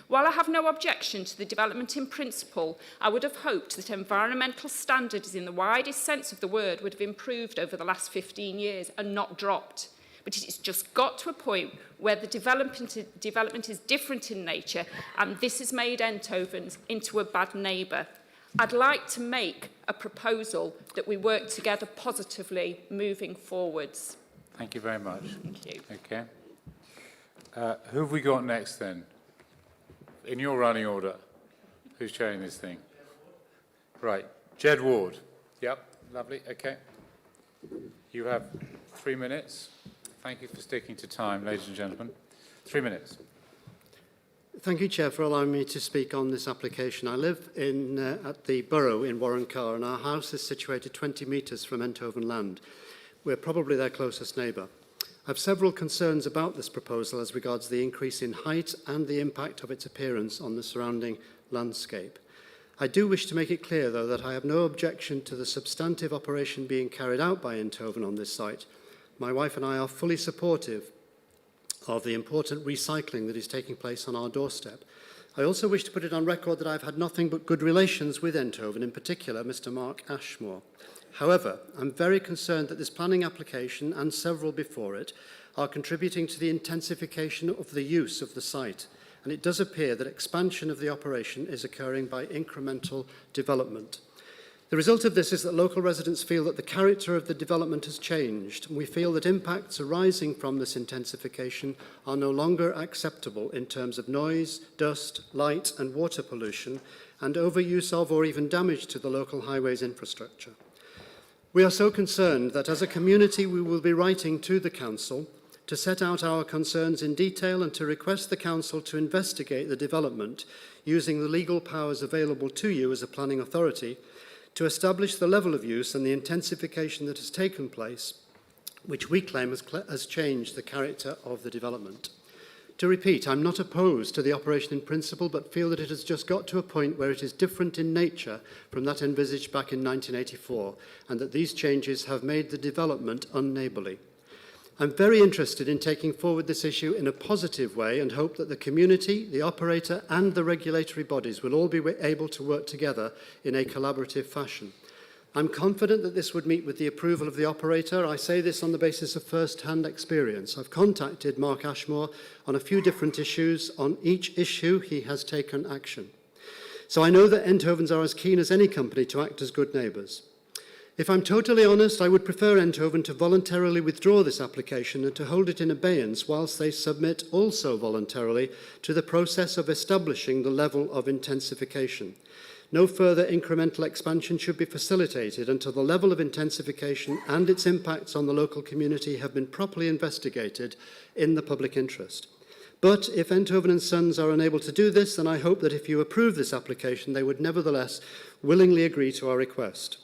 While I have no objection to the development in principle, I would have hoped that environmental standards in the widest sense of the word would have improved over the last 15 years and not dropped. But it's just got to a point where the development is different in nature, and this has made Enthovens into a bad neighbour. I'd like to make a proposal that we work together positively moving forwards. Thank you very much. Thank you. Okay. Who have we got next then? In your running order, who's chairing this thing? Right, Jed Ward. Yep, lovely, okay. You have 3 minutes. Thank you for sticking to time, ladies and gentlemen. 3 minutes. Thank you, Chair, for allowing me to speak on this application. I live at the borough in Warren Carr, and our house is situated 20 metres from Enthoven land. We're probably their closest neighbour. I have several concerns about this proposal as regards the increase in height and the impact of its appearance on the surrounding landscape. I do wish to make it clear, though, that I have no objection to the substantive operation being carried out by Enthoven on this site. My wife and I are fully supportive of the important recycling that is taking place on our doorstep. I also wish to put it on record that I've had nothing but good relations with Enthoven, in particular Mr. Mark Ashmore. However, I'm very concerned that this planning application and several before it are contributing to the intensification of the use of the site, and it does appear that expansion of the operation is occurring by incremental development. The result of this is that local residents feel that the character of the development has changed, and we feel that impacts arising from this intensification are no longer acceptable in terms of noise, dust, light and water pollution, and overuse of or even damage to the local highways infrastructure. We are so concerned that as a community we will be writing to the Council to set out our concerns in detail and to request the Council to investigate the development using the legal powers available to you as a planning authority to establish the level of use and the intensification that has taken place, which we claim has changed the character of the development. To repeat, I'm not opposed to the operation in principle, but feel that it has just got to a point where it is different in nature from that envisaged back in 1984, and that these changes have made the development unneighbourly. I'm very interested in taking forward this issue in a positive way and hope that the community, the operator and the regulatory bodies will all be able to work together in a collaborative fashion. I'm confident that this would meet with the approval of the operator. I say this on the basis of first-hand experience. I've contacted Mark Ashmore on a few different issues. On each issue, he has taken action. So I know that Enthovens are as keen as any company to act as good neighbours. If I'm totally honest, I would prefer Enthoven to voluntarily withdraw this application and to hold it in abeyance whilst they submit also voluntarily to the process of establishing the level of intensification. No further incremental expansion should be facilitated until the level of intensification and its impacts on the local community have been properly investigated in the public interest. But if Enthoven and Sons are unable to do this, then I hope that if you approve this application, they would nevertheless willingly agree to our request.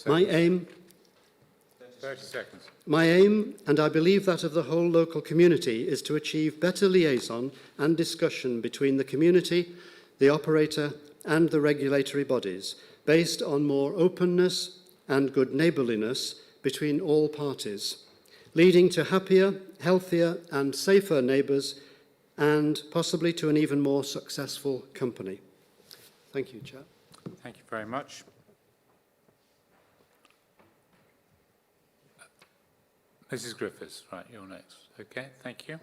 My aim... 30 seconds. My aim, and I believe that of the whole local community, is to achieve better liaison and discussion between the community, the operator and the regulatory bodies, based on more openness and good neighbourliness between all parties, leading to happier, healthier and safer neighbours and possibly to an even more successful company. Thank you, Chair. Thank you very much. Mrs. Griffiths, right, you're next. Okay, thank you.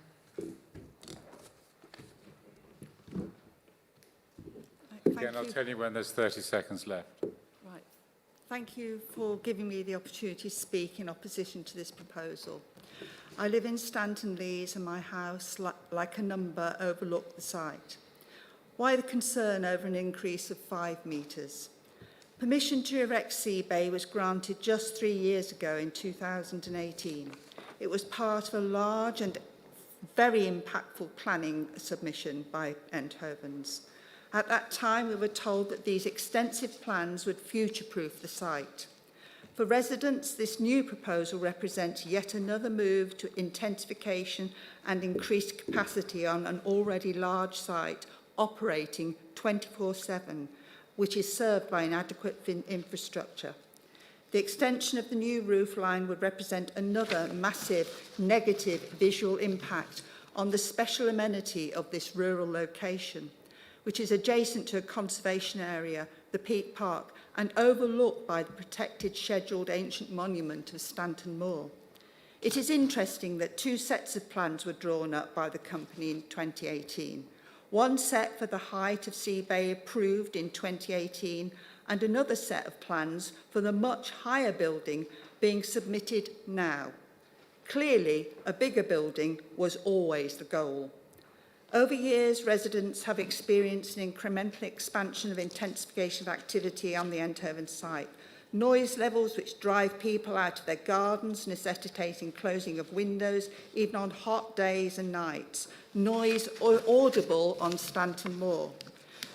Again, I'll tell you when there's 30 seconds left. Right. Thank you for giving me the opportunity to speak in opposition to this proposal. I live in Stanton Lees and my house, like a number, overlook the site. Why the concern over an increase of 5 metres? Permission to erect sea bay was granted just 3 years ago in 2018. It was part of a large and very impactful planning submission by Eindhovens. At that time, we were told that these extensive plans would future-proof the site. For residents, this new proposal represents yet another move to intensification and increased capacity on an already large site operating 24/7, which is served by inadequate infrastructure. The extension of the new roof line would represent another massive negative visual impact on the special amenity of this rural location, which is adjacent to a conservation area, the Peak Park, and overlooked by the protected scheduled ancient monument of Stanton Moor. It is interesting that 2 sets of plans were drawn up by the company in 2018. One set for the height of Sea Bay approved in 2018 and another set of plans for the much higher building being submitted now. Clearly, a bigger building was always the goal. Over years, residents have experienced an incremental expansion of intensification of activity on the Eindhoven site. Noise levels which drive people out of their gardens, necessitating closing of windows, even on hot days and nights. Noise audible on Stanton Moor.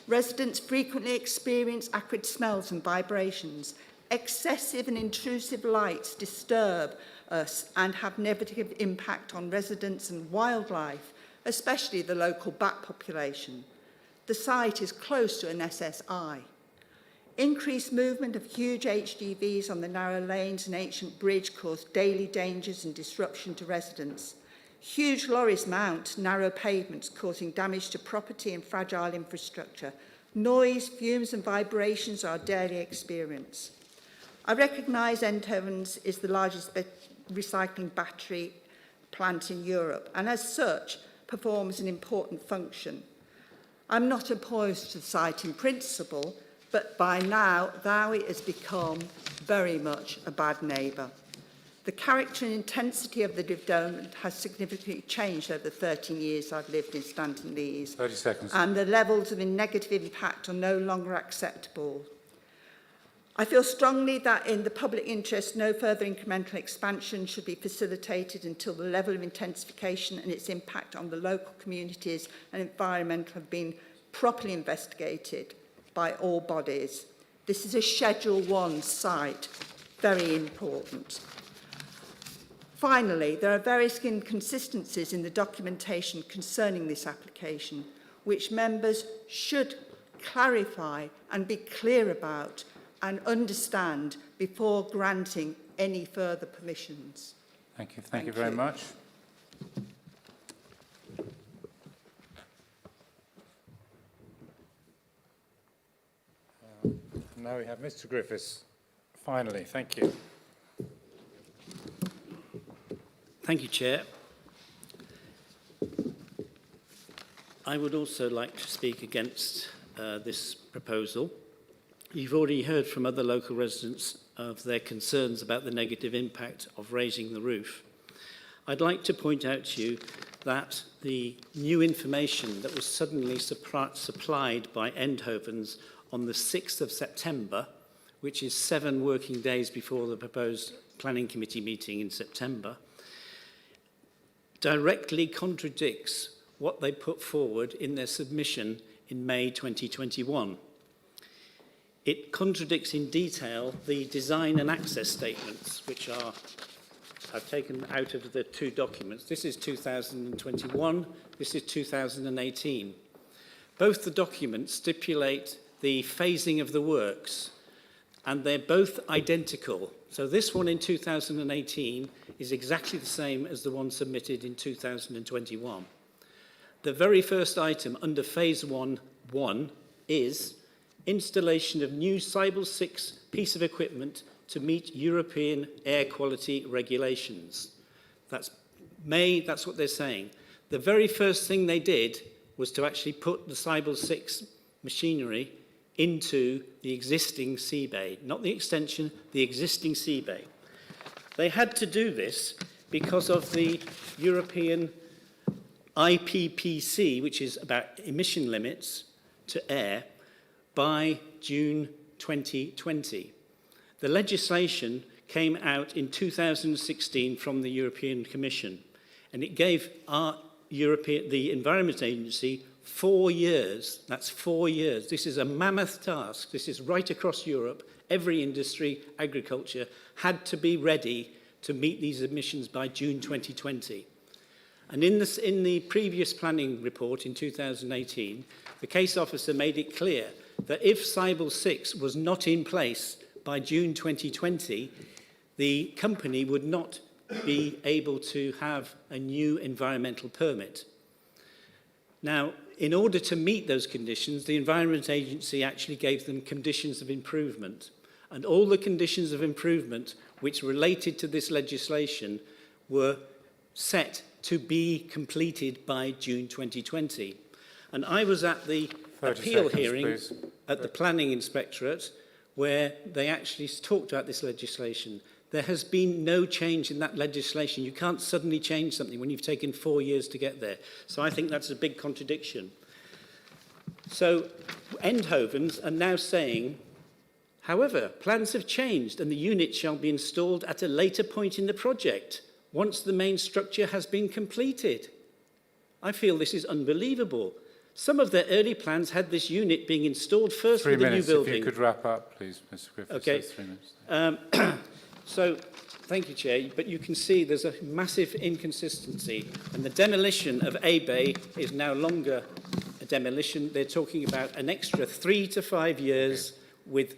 Residents frequently experience acrid smells and vibrations. Excessive and intrusive lights disturb us and have negative impact on residents and wildlife, especially the local bat population. The site is close to an SSI. Increased movement of huge HGVs on the narrow lanes and ancient bridge cause daily dangers and disruption to residents. Huge lorries mount narrow pavements, causing damage to property and fragile infrastructure. Noise, fumes and vibrations are a daily experience. I recognise Eindhovens is the largest recycling battery plant in Europe, and as such performs an important function. I'm not opposed to the site in principle, but by now, Deviate has become very much a bad neighbour. The character and intensity of the development has significantly changed over the 13 years I've lived in Stanton Lees. 30 seconds. And the levels of negative impact are no longer acceptable. I feel strongly that in the public interest, no further incremental expansion should be facilitated until the level of intensification and its impact on the local communities and environment have been properly investigated by all bodies. This is a Schedule 1 site, very important. Finally, there are various inconsistencies in the documentation concerning this application, which members should clarify and be clear about and understand before granting any further permissions. Thank you. Thank you very much. Now we have Mr. Griffiths. Finally, thank you. Thank you, Chair. I would also like to speak against this proposal. You've already heard from other local residents of their concerns about the negative impact of raising the roof. I'd like to point out to you that the new information that was suddenly supplied by Eindhovens on the 6th of September, which is 7 working days before the proposed planning committee meeting in September, directly contradicts what they put forward in their submission in May 2021. It contradicts in detail the design and access statements, which are I've taken out of the two documents. This is 2021, this is 2018. Both the documents stipulate the phasing of the works, and they're both identical. So this one in 2018 is exactly the same as the one submitted in 2021. The very first item under phase 1.1 is installation of new Cybele 6 piece of equipment to meet European air quality regulations. That's what they're saying. The very first thing they did was to actually put the Cybele 6 machinery into the existing sea bay, not the extension, the existing sea bay. They had to do this because of the European IPPC, which is about emission limits to air, by June 2020. The legislation came out in 2016 from the European Commission, and it gave the Environment Agency 4 years. That's 4 years. This is a mammoth task. This is right across Europe. Every industry, agriculture, had to be ready to meet these emissions by June 2020. And in the previous planning report in 2018, the case officer made it clear that if Cybele 6 was not in place by June 2020, the company would not be able to have a new environmental permit. Now, in order to meet those conditions, the Environment Agency actually gave them conditions of improvement. And all the conditions of improvement which related to this legislation were set to be completed by June 2020. And I was at the appeal hearing at the Planning Inspectorate where they actually talked about this legislation. There has been no change in that legislation. You can't suddenly change something when you've taken 4 years to get there. So I think that's a big contradiction. So Eindhovens are now saying, however, plans have changed and the unit shall be installed at a later point in the project, once the main structure has been completed. I feel this is unbelievable. Some of their early plans had this unit being installed first with the new building. If you could wrap up, please, Mr. Griffiths. Okay. 3 minutes. So, thank you, Chair, but you can see there's a massive inconsistency, and the demolition of A Bay is no longer a demolition. They're talking about an extra 3 to 5 years with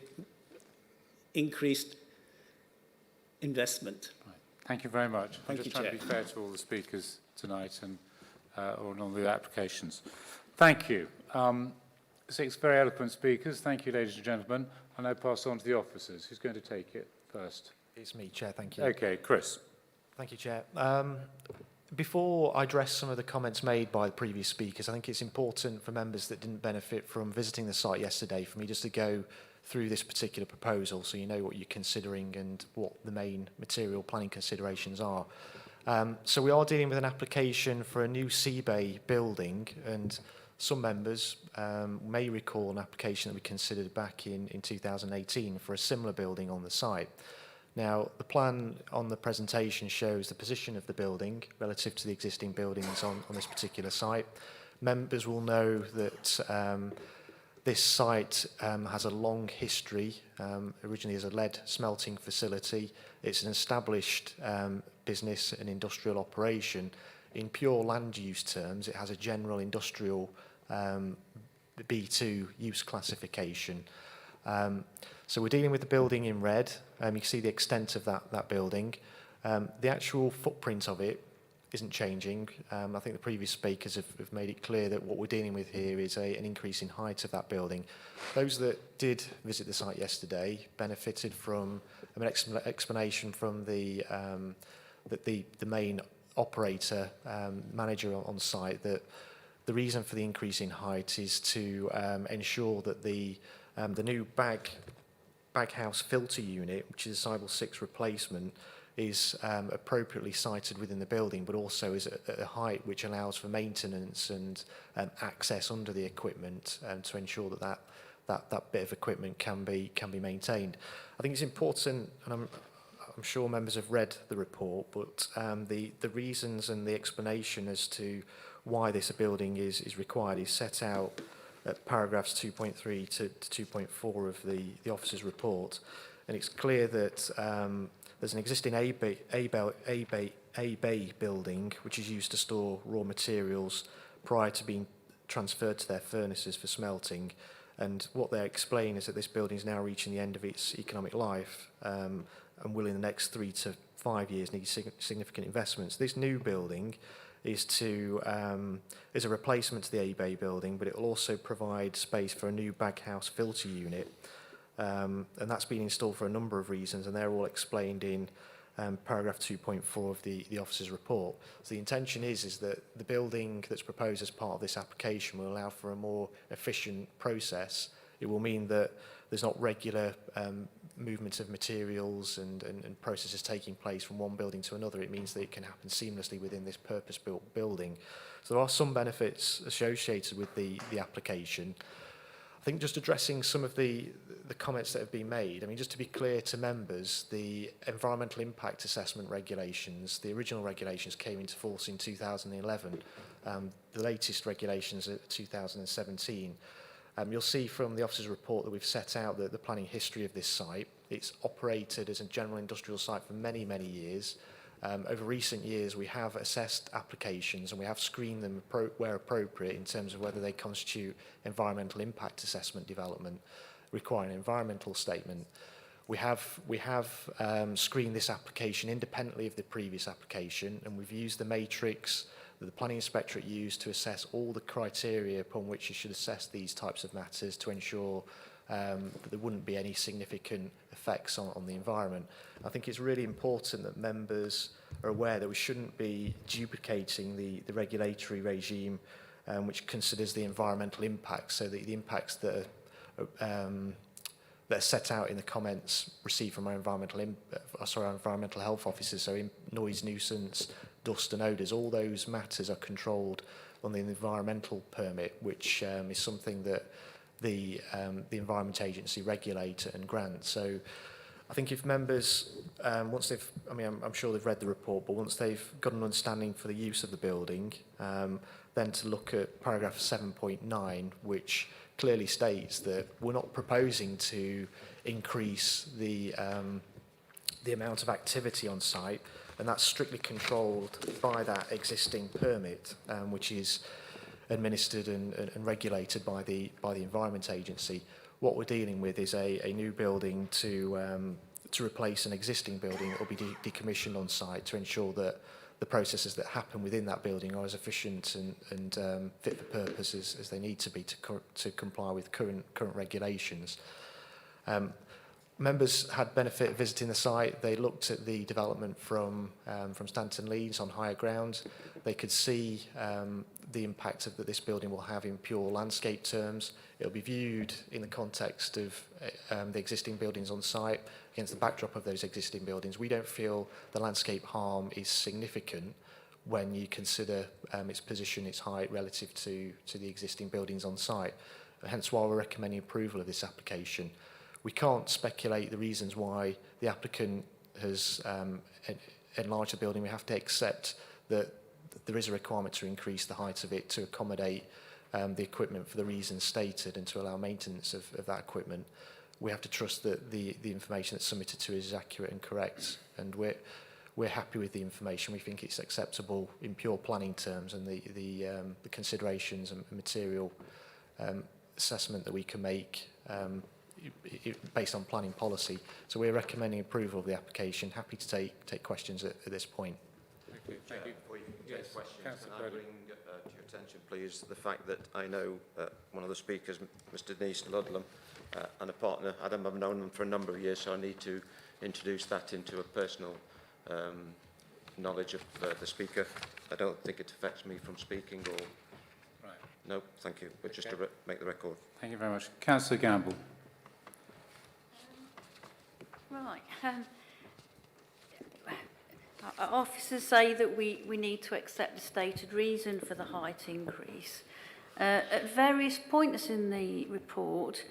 increased investment. Right. Thank you very much. Thank I'm just you, trying Chair. to be fair to all the speakers tonight and on all the applications. Thank you. 6 very eloquent speakers. Thank you, ladies and gentlemen. I'll now pass on to the officers. Who's going to take it first? It's me, Chair, thank you. Okay, Chris. Thank you, Chair. Before I address some of the comments made by the previous speakers, I think it's important for members that didn't benefit from visiting the site yesterday for me just to go through this particular proposal so you know what you're considering and what the main material planning considerations are. So we are dealing with an application for a new sea bay building, and some members may recall an application that we considered back in 2018 for a similar building on the site. Now, the plan on the presentation shows the position of the building relative to the existing buildings on this particular site. Members will know that this site has a long history, originally as a lead smelting facility. It's an established business and industrial operation. In pure land use terms, it has a general industrial B2 use classification. So we're dealing with the building in red. You can see the extent of that building. The actual footprint of it isn't changing. I think the previous speakers have made it clear that what we're dealing with here is an increase in height of that building. Those that did visit the site yesterday benefited from an explanation from the main operator, manager on site, that the reason for the increase in height is to ensure that the new baghouse filter unit, which is a Cybele 6 replacement, is appropriately sited within the building, but also is at a height which allows for maintenance and access under the equipment to ensure that bit of equipment can be maintained. I think it's important, and I'm sure members have read the report, but the reasons and the explanation as to why this building is required is set out at paragraphs 2.3 to 2.4 of the officer's report. And it's clear that There's an existing A bay building which is used to store raw materials prior to being transferred to their furnaces for smelting. And what they explain is that this building is now reaching the end of its economic life and will in the next 3 to 5 years need significant investments. This new building is a replacement to the A-Bay building, but it will also provide space for a new baghouse filter unit. And that's been installed for a number of reasons, and they're all explained in paragraph 2.4 of the officer's report. So the intention is that the building that's proposed as part of this application will allow for a more efficient process. It will mean that there's not regular movement of materials and processes taking place from one building to another. It means that it can happen seamlessly within this purpose-built building. So there are some benefits associated with the application. I think just addressing some of the comments that have been made, I mean, just to be clear to members, the environmental impact assessment regulations, the original regulations came into force in 2011. The latest regulations are 2017. You'll see from the officer's report that we've set out the planning history of this site. It's operated as a general industrial site for many, many years. Over recent years, we have assessed applications and we have screened them where appropriate in terms of whether they constitute environmental impact assessment development, requiring an environmental statement. We have screened this application independently of the previous application, and we've used the matrix that the planning inspectorate used to assess all the criteria upon which you should assess these types of matters to ensure that there wouldn't be any significant effects on the environment. I think it's really important that members are aware that we shouldn't be duplicating the regulatory regime which considers the environmental impacts, so the impacts that are set out in the comments received from our environmental health officers, so noise, nuisance, dust and odours, all those matters are controlled on the environmental permit, which is something that the Environment Agency regulates and grants. So I think if members, once they've, I mean, I'm sure they've read the report, but once they've got an understanding for the use of the building, then to look at paragraph 7.9, which clearly states that we're not proposing to increase the amount of activity on site, and that's strictly controlled by that existing permit, which is administered and regulated by the Environment Agency. What we're dealing with is a new building to replace an existing building that will be decommissioned on site to ensure that the processes that happen within that building are as efficient and fit for purpose as they need to be to comply with current regulations. Members had benefit of visiting the site. They looked at the development from Stanton Leeds on higher ground. They could see the impact that this building will have in pure landscape terms. It'll be viewed in the context of the existing buildings on site against the backdrop of those existing buildings. We don't feel the landscape harm is significant when you consider its position, its height relative to the existing buildings on site. Hence why we're recommending approval of this application. We can't speculate the reasons why the applicant has enlarged the building. We have to accept that there is a requirement to increase the height of it to accommodate the equipment for the reasons stated and to allow maintenance of that equipment. We have to trust that the information that's submitted to us is accurate and correct, and we're happy with the information. We think it's acceptable in pure planning terms, and the considerations and material assessment that we can make based on planning policy. So we're recommending approval of the application. Happy to take questions at this point. Thank you. Before you take questions, can I bring to your attention, please, the fact that I know one of the speakers, Mr. Denise Ludlam, and a partner, Adam, I've known them for a number of years, so I need to introduce that into a personal knowledge of the speaker. I don't think it affects me from speaking or... Right. No, thank you, but just to make the record. Thank you very much. Councillor Gamble. Right. Our officers say that we need to accept the stated reason for the height increase. At various points in the report,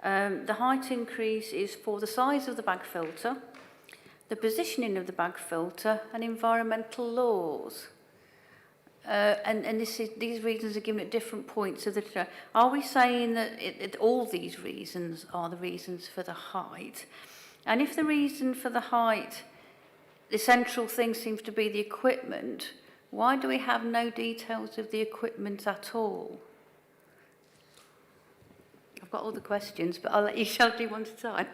the height increase is for the size of the bag filter, the positioning of the bag filter, and environmental laws. And these reasons are given at different points of the... Are we saying that all these reasons are the reasons for the height? And if the reason for the height the central thing seems to be the equipment. Why do we have no details of the equipment at all? I've got all the questions, but I'll let you shall do one at a time.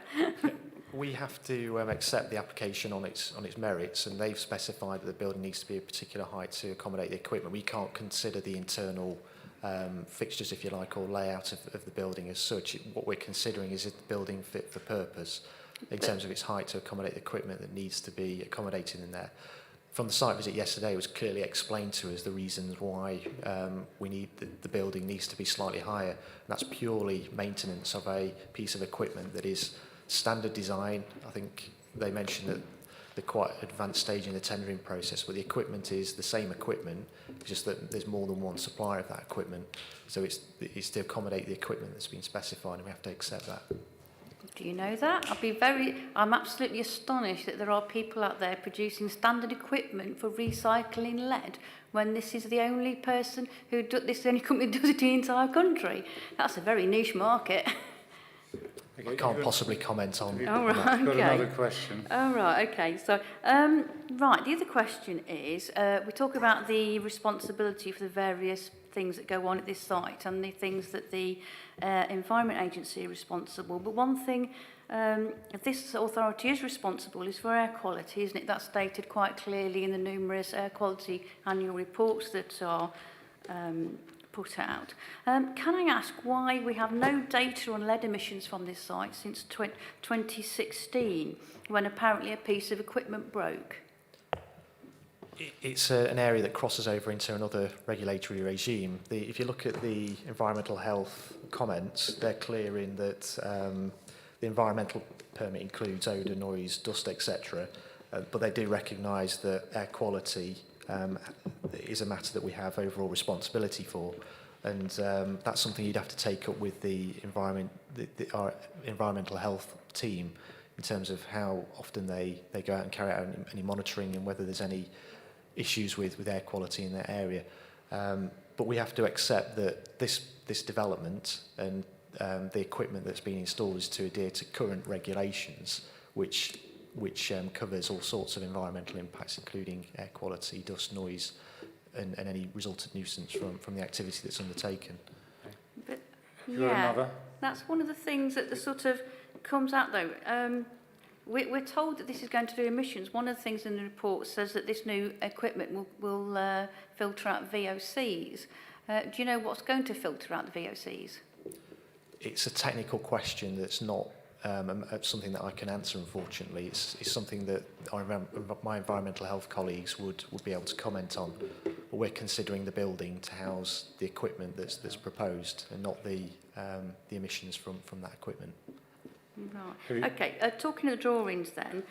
We have to accept the application on its merits, and they've specified that the building needs to be a particular height to accommodate the equipment. We can't consider the internal fixtures, if you like, or layout of the building as such. What we're considering is the building fit for purpose in terms of its height to accommodate the equipment that needs to be accommodated in there. From the site visit yesterday, it was clearly explained to us the reasons why we need the building needs to be slightly higher. And that's purely maintenance of a piece of equipment that is standard design. I think they mentioned that they're quite advanced stage in the tendering process, but the equipment is the same equipment, it's just that there's more than one supplier of that equipment. So it's to accommodate the equipment that's been specified, and we have to accept that. Do you know that? I'm absolutely astonished that there are people out there producing standard equipment for recycling lead when this is the only person who does this, the only company who does it in the entire country. That's a very niche market. I can't possibly comment on Oh, right, that. okay. Got another question. Oh, right, okay. So, right, the other question is, we talk about the responsibility for the various things that go on at this site and the things that the Environment Agency are responsible. But one thing this authority is responsible is for air quality, isn't it? That's stated quite clearly in the numerous air quality annual reports that are put out. Can I ask why we have no data on lead emissions from this site since 2016, when apparently a piece of equipment broke? It's an area that crosses over into another regulatory regime. If you look at the environmental health comments, they're clear in that the environmental permit includes odour, noise, dust, etc. But they do recognise that air quality is a matter that we have overall responsibility for, and that's something you'd have to take up with our environmental health team in terms of how often they go out and carry out any monitoring and whether there's any issues with air quality in that area. But we have to accept that this development and the equipment that's been installed is to adhere to current regulations, which covers all sorts of environmental impacts, including air quality, dust, noise, and any resultant nuisance from the activity that's undertaken. But, another? That's one of the things that the sort of comes out though. We're told that this is going to do emissions. One of the things in the report says that this new equipment will filter out VOCs. Do you know what's going to filter out the VOCs? It's a technical question that's not something that I can answer, unfortunately. It's something that my environmental health colleagues would be able to comment on. But we're considering the building to house the equipment that's proposed and not the emissions from that equipment. Right. Okay, talking of the drawings then,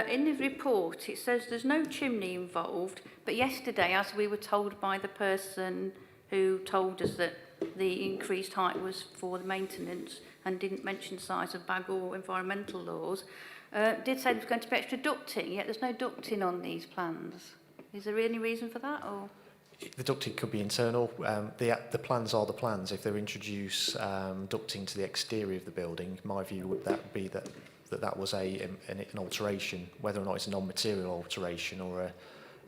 in the report it says there's no chimney involved, but yesterday, as we were told by the person who told us that the increased height was for the maintenance and didn't mention size of bag or environmental laws, did say there's going to be extra ducting, yet there's no ducting on these plans. Is there any reason for that? Or? The ducting could be internal. The plans are the plans. If they introduce ducting to the exterior of the building, my view would be that was an alteration. Whether or not it's a non-material alteration or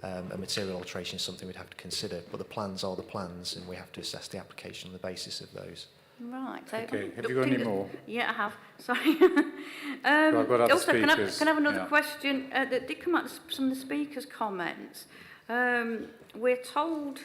a material alteration is something we'd have to consider. But the plans are the plans, and we have to assess the application on the basis of those. Right. So okay. Have you got any more? Yeah, I have. Sorry. I've got other also, can I have another yeah. question that did come out of some of the speakers' comments? We're told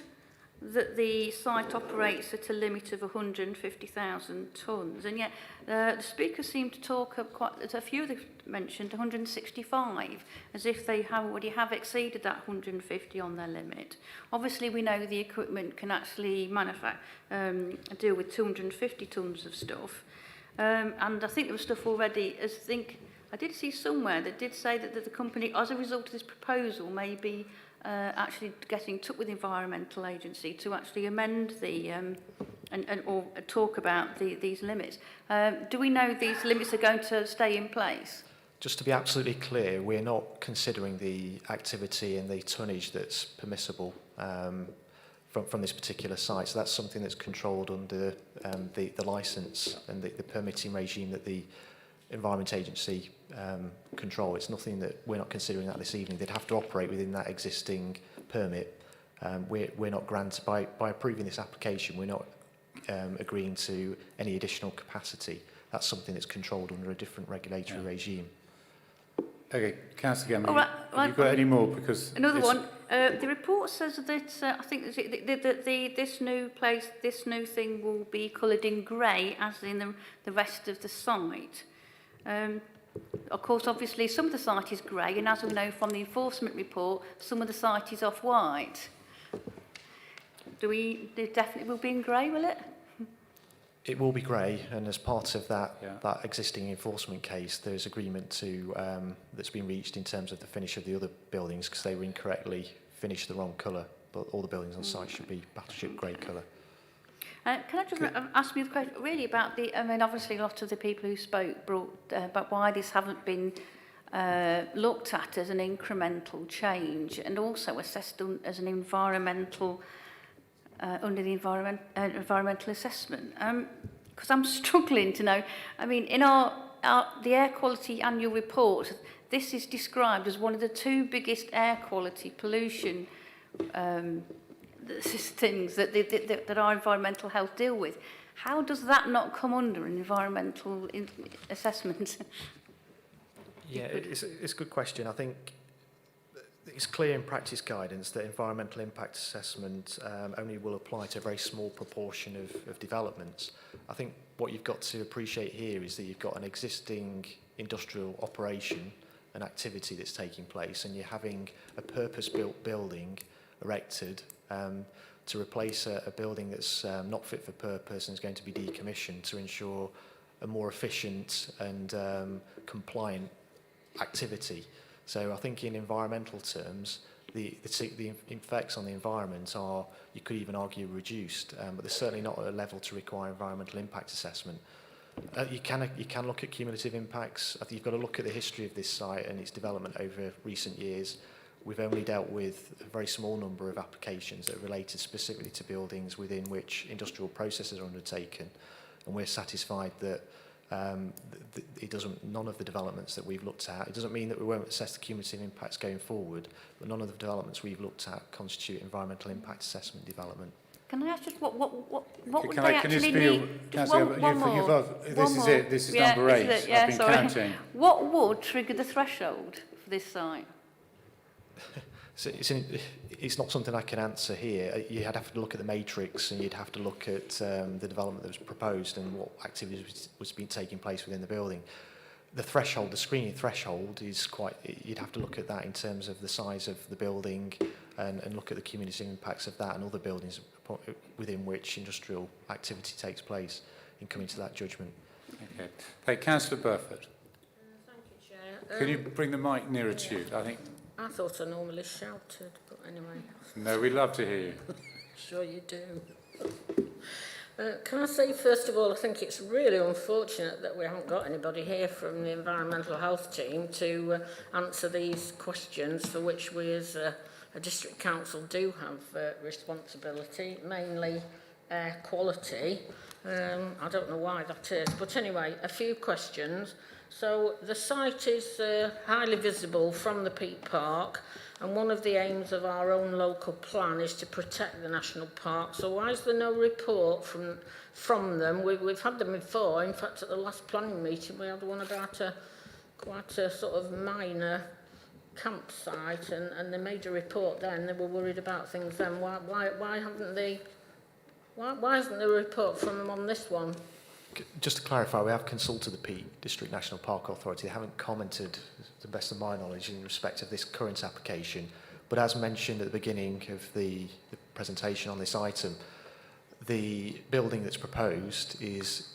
that the site operates at a limit of 150,000 tonnes, and yet the speakers seem to talk of a few of them mentioned 165, as if they already have exceeded that 150 on their limit. Obviously, we know the equipment can actually deal with 250 tonnes of stuff, and I think there was stuff already. I did see somewhere that did say that the company, as a result of this proposal, may be actually getting in touch with the Environmental Agency to actually amend the or talk about these limits. Do we know these limits are going to stay in place? Just to be absolutely clear, we're not considering the activity and the tonnage that's permissible from this particular site. So that's something that's controlled under the licence and the permitting regime that the Environment Agency control. It's nothing that we're not considering that this evening. They'd have to operate within that existing permit. We're not granted, by approving this application, we're not agreeing to any additional capacity. That's something that's controlled under a different regulatory regime. Okay, Councillor Gamble, All right, have you got any more? Because another one. The report says that I think this new thing will be coloured in grey, as in the rest of the site. Of course, obviously, some of the site is grey, and as we know from the enforcement report, some of the site is off-white. It definitely will be in grey, will it? It will be grey, and as part of that existing enforcement case, there's agreement that's been reached in terms of the finish of the other buildings, because they were incorrectly finished the wrong colour, but all the buildings on site should be battleship grey colour. Can I just ask me the question really about obviously a lot of the people who spoke brought about why this haven't been looked at as an incremental change and also assessed as an environmental under the environmental assessment. Because I'm struggling to know. I mean, in the air quality annual report, this is described as one of the 2 biggest air quality pollution things that our environmental health deal with. How does that not come under an environmental assessment? Yeah, it's a good question. I think it's clear in practice guidance that environmental impact assessment only will apply to a very small proportion of developments. I think what you've got to appreciate here is that you've got an existing industrial operation, an activity that's taking place, and you're having a purpose-built building erected to replace a building that's not fit for purpose and is going to be decommissioned to ensure a more efficient and compliant activity. So I think in environmental terms, the effects on the environment are, you could even argue, reduced, but they're certainly not at a level to require environmental impact assessment. You can look at cumulative impacts. I think you've got to look at the history of this site and its development over recent years. We've only dealt with a very small number of applications that are related specifically to buildings within which industrial processes are undertaken, and we're satisfied that none of the developments that we've looked at, it doesn't mean that we won't assess the cumulative impacts going forward, but none of the developments we've looked at constitute environmental impact assessment development. Can I ask just what would can they I, can actually you need? Just One more. This is it. This is number 8. Yeah, I've been counting. What would trigger the threshold for this site? So it's not something I can answer here. You'd have to look at the matrix, and you'd have to look at the development that was proposed and what activities was being taking place within the building. The threshold, the screening threshold, is quite. You'd have to look at that in terms of the size of the building, and look at the cumulative impacts of that and other buildings within which industrial activity takes place in coming to that judgment. Okay. Hey, Councillor Burford. Thank you, Chair. Can you bring the mic nearer to you? I thought I normally shouted, but anyway. No, we love to hear you. Sure you do. Can I say, first of all, I think it's really unfortunate that we haven't got anybody here from the environmental health team to answer these questions for which we as a district council do have responsibility, mainly air quality. I don't know why that is, but anyway, a few questions. So the site is highly visible from the Peak Park, and one of the aims of our own local plan is to protect the national park. So why is there no report from them? We've had them before. In fact, at the last planning meeting, we had one about quite a sort of minor campsite, and they made a report then. They were worried about things then. Why haven't they? Why isn't there a report from them on this one? Just to clarify, we have consulted the Peak District National Park Authority. They haven't commented, to the best of my knowledge, in respect of this current application. But as mentioned at the beginning of the presentation on this item, the building that's proposed is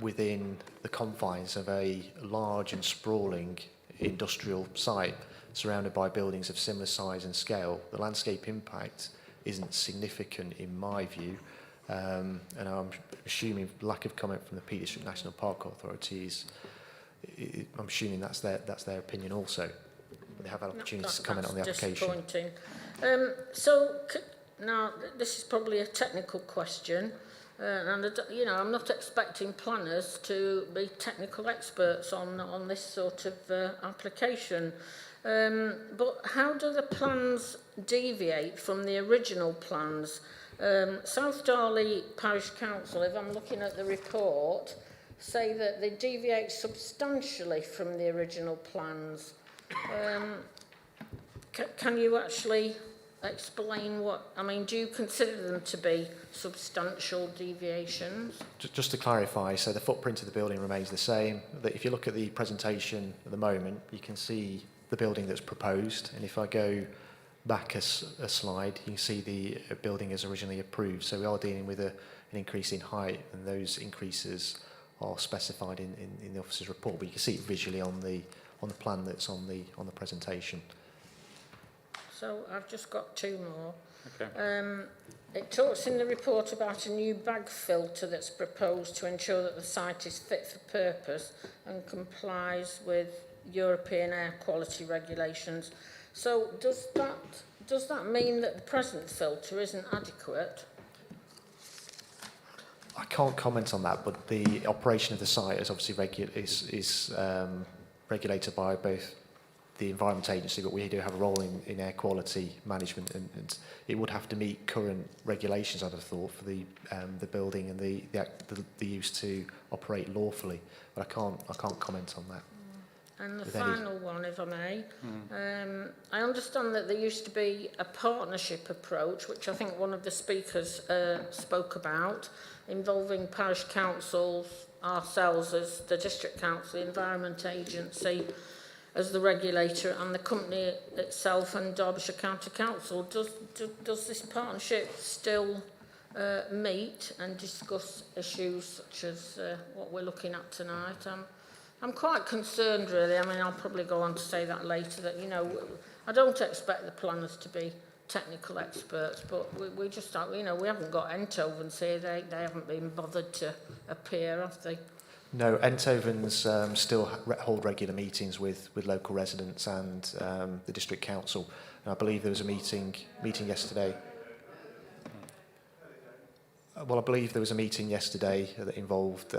within the confines of a large and sprawling industrial site surrounded by buildings of similar size and scale. The landscape impact isn't significant in my view. And I'm assuming lack of comment from the Peak District National Park Authorities. I'm assuming that's their opinion also. But they have had opportunities to comment on the application. Disappointing. Now this is probably a technical question. And, you know, I'm not expecting planners to be technical experts on this sort of application. But how do the plans deviate from the original plans? South Darley Parish Council, if I'm looking at the report, say that they deviate substantially from the original plans. Can you actually explain what, I mean, do you consider them to be substantial deviations? Just to clarify, so the footprint of the building remains the same. If you look at the presentation at the moment, you can see the building that's proposed, and if I go back a slide, you can see the building as originally approved. So we are dealing with an increase in height, and those increases are specified in the officer's report, but you can see it visually on the plan that's on the presentation. So I've just got two more. Okay. It talks in the report about a new bag filter that's proposed to ensure that the site is fit for purpose and complies with European air quality regulations. So does that mean that the present filter isn't adequate? I can't comment on that, but the operation of the site is obviously regulated by both the Environment Agency, but we do have a role in air quality management, and it would have to meet current regulations, I'd have thought, for the building and the use to operate lawfully. But I can't comment on that. And the final one, if I may. I understand that there used to be a partnership approach, which I think one of the speakers spoke about, involving parish councils, ourselves as the district council, the Environment Agency as the regulator, and the company itself and Derbyshire County Council. Does this partnership still meet and discuss issues such as what we're looking at tonight? I'm quite concerned, really. I mean, I'll probably go on to say that later, that, you know, I don't expect the planners to be technical experts, but we just don't, you know, we haven't got Enthovens here. They haven't been bothered to appear, have they? No, Enthovens still hold regular meetings with local residents and the district council. And I believe there was a meeting yesterday. Well, I believe there was a meeting yesterday that involved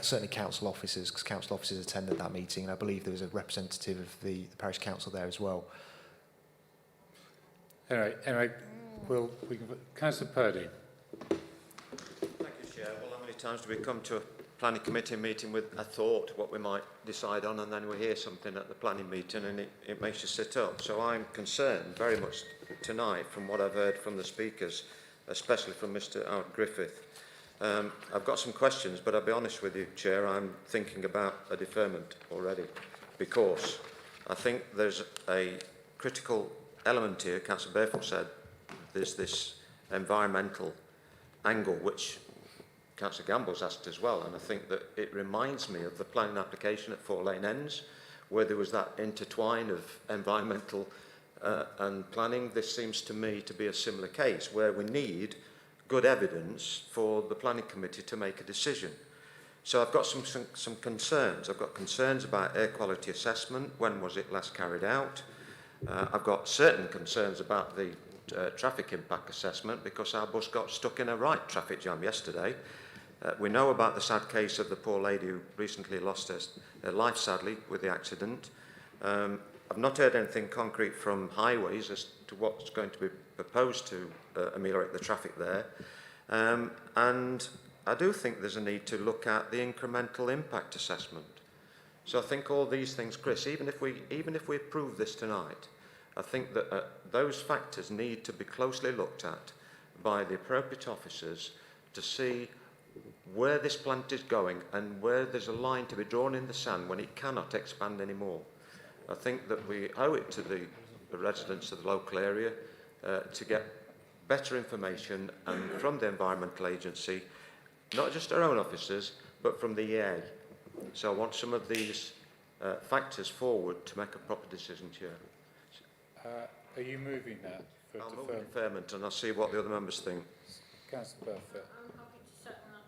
certainly council officers, because council officers attended that meeting, and I believe there was a representative of the parish council there as well. Anyway, we can Councillor Purdy. Thank you, Chair. Well, how many times do we come to a planning committee meeting with a thought what we might decide on, and then we hear something at the planning meeting and it makes you sit up? So I'm concerned very much tonight from what I've heard from the speakers, especially from Mr. Griffith. I've got some questions, but I'll be honest with you, Chair, I'm thinking about a deferment already, because I think there's a critical element here. Councillor Barefoot said there's this environmental angle, which Councillor Gamble's asked as well, and I think that it reminds me of the planning application at Four Lane Ends, where there was that intertwine of environmental and planning. This seems to me to be a similar case, where we need good evidence for the planning committee to make a decision. So I've got some concerns. I've got concerns about air quality assessment. When was it last carried out? I've got certain concerns about the traffic impact assessment, because our bus got stuck in a right traffic jam yesterday. We know about the sad case of the poor lady who recently lost her life, sadly, with the accident. I've not heard anything concrete from Highways as to what's going to be proposed to ameliorate the traffic there. And I do think there's a need to look at the incremental impact assessment. So I think all these things, Chris, even if we approve this tonight, I think that those factors need to be closely looked at by the appropriate officers to see where this plant is going and where there's a line to be drawn in the sand when it cannot expand anymore. I think that we owe it to the residents of the local area to get better information, and from the Environmental Agency, not just our own officers, but from the EA. So I want some of these factors forward to make a proper decision, Chair. Are you moving that? I'll move deferment, and I'll see what the other members think. Councillor Burford. I'm happy to second that,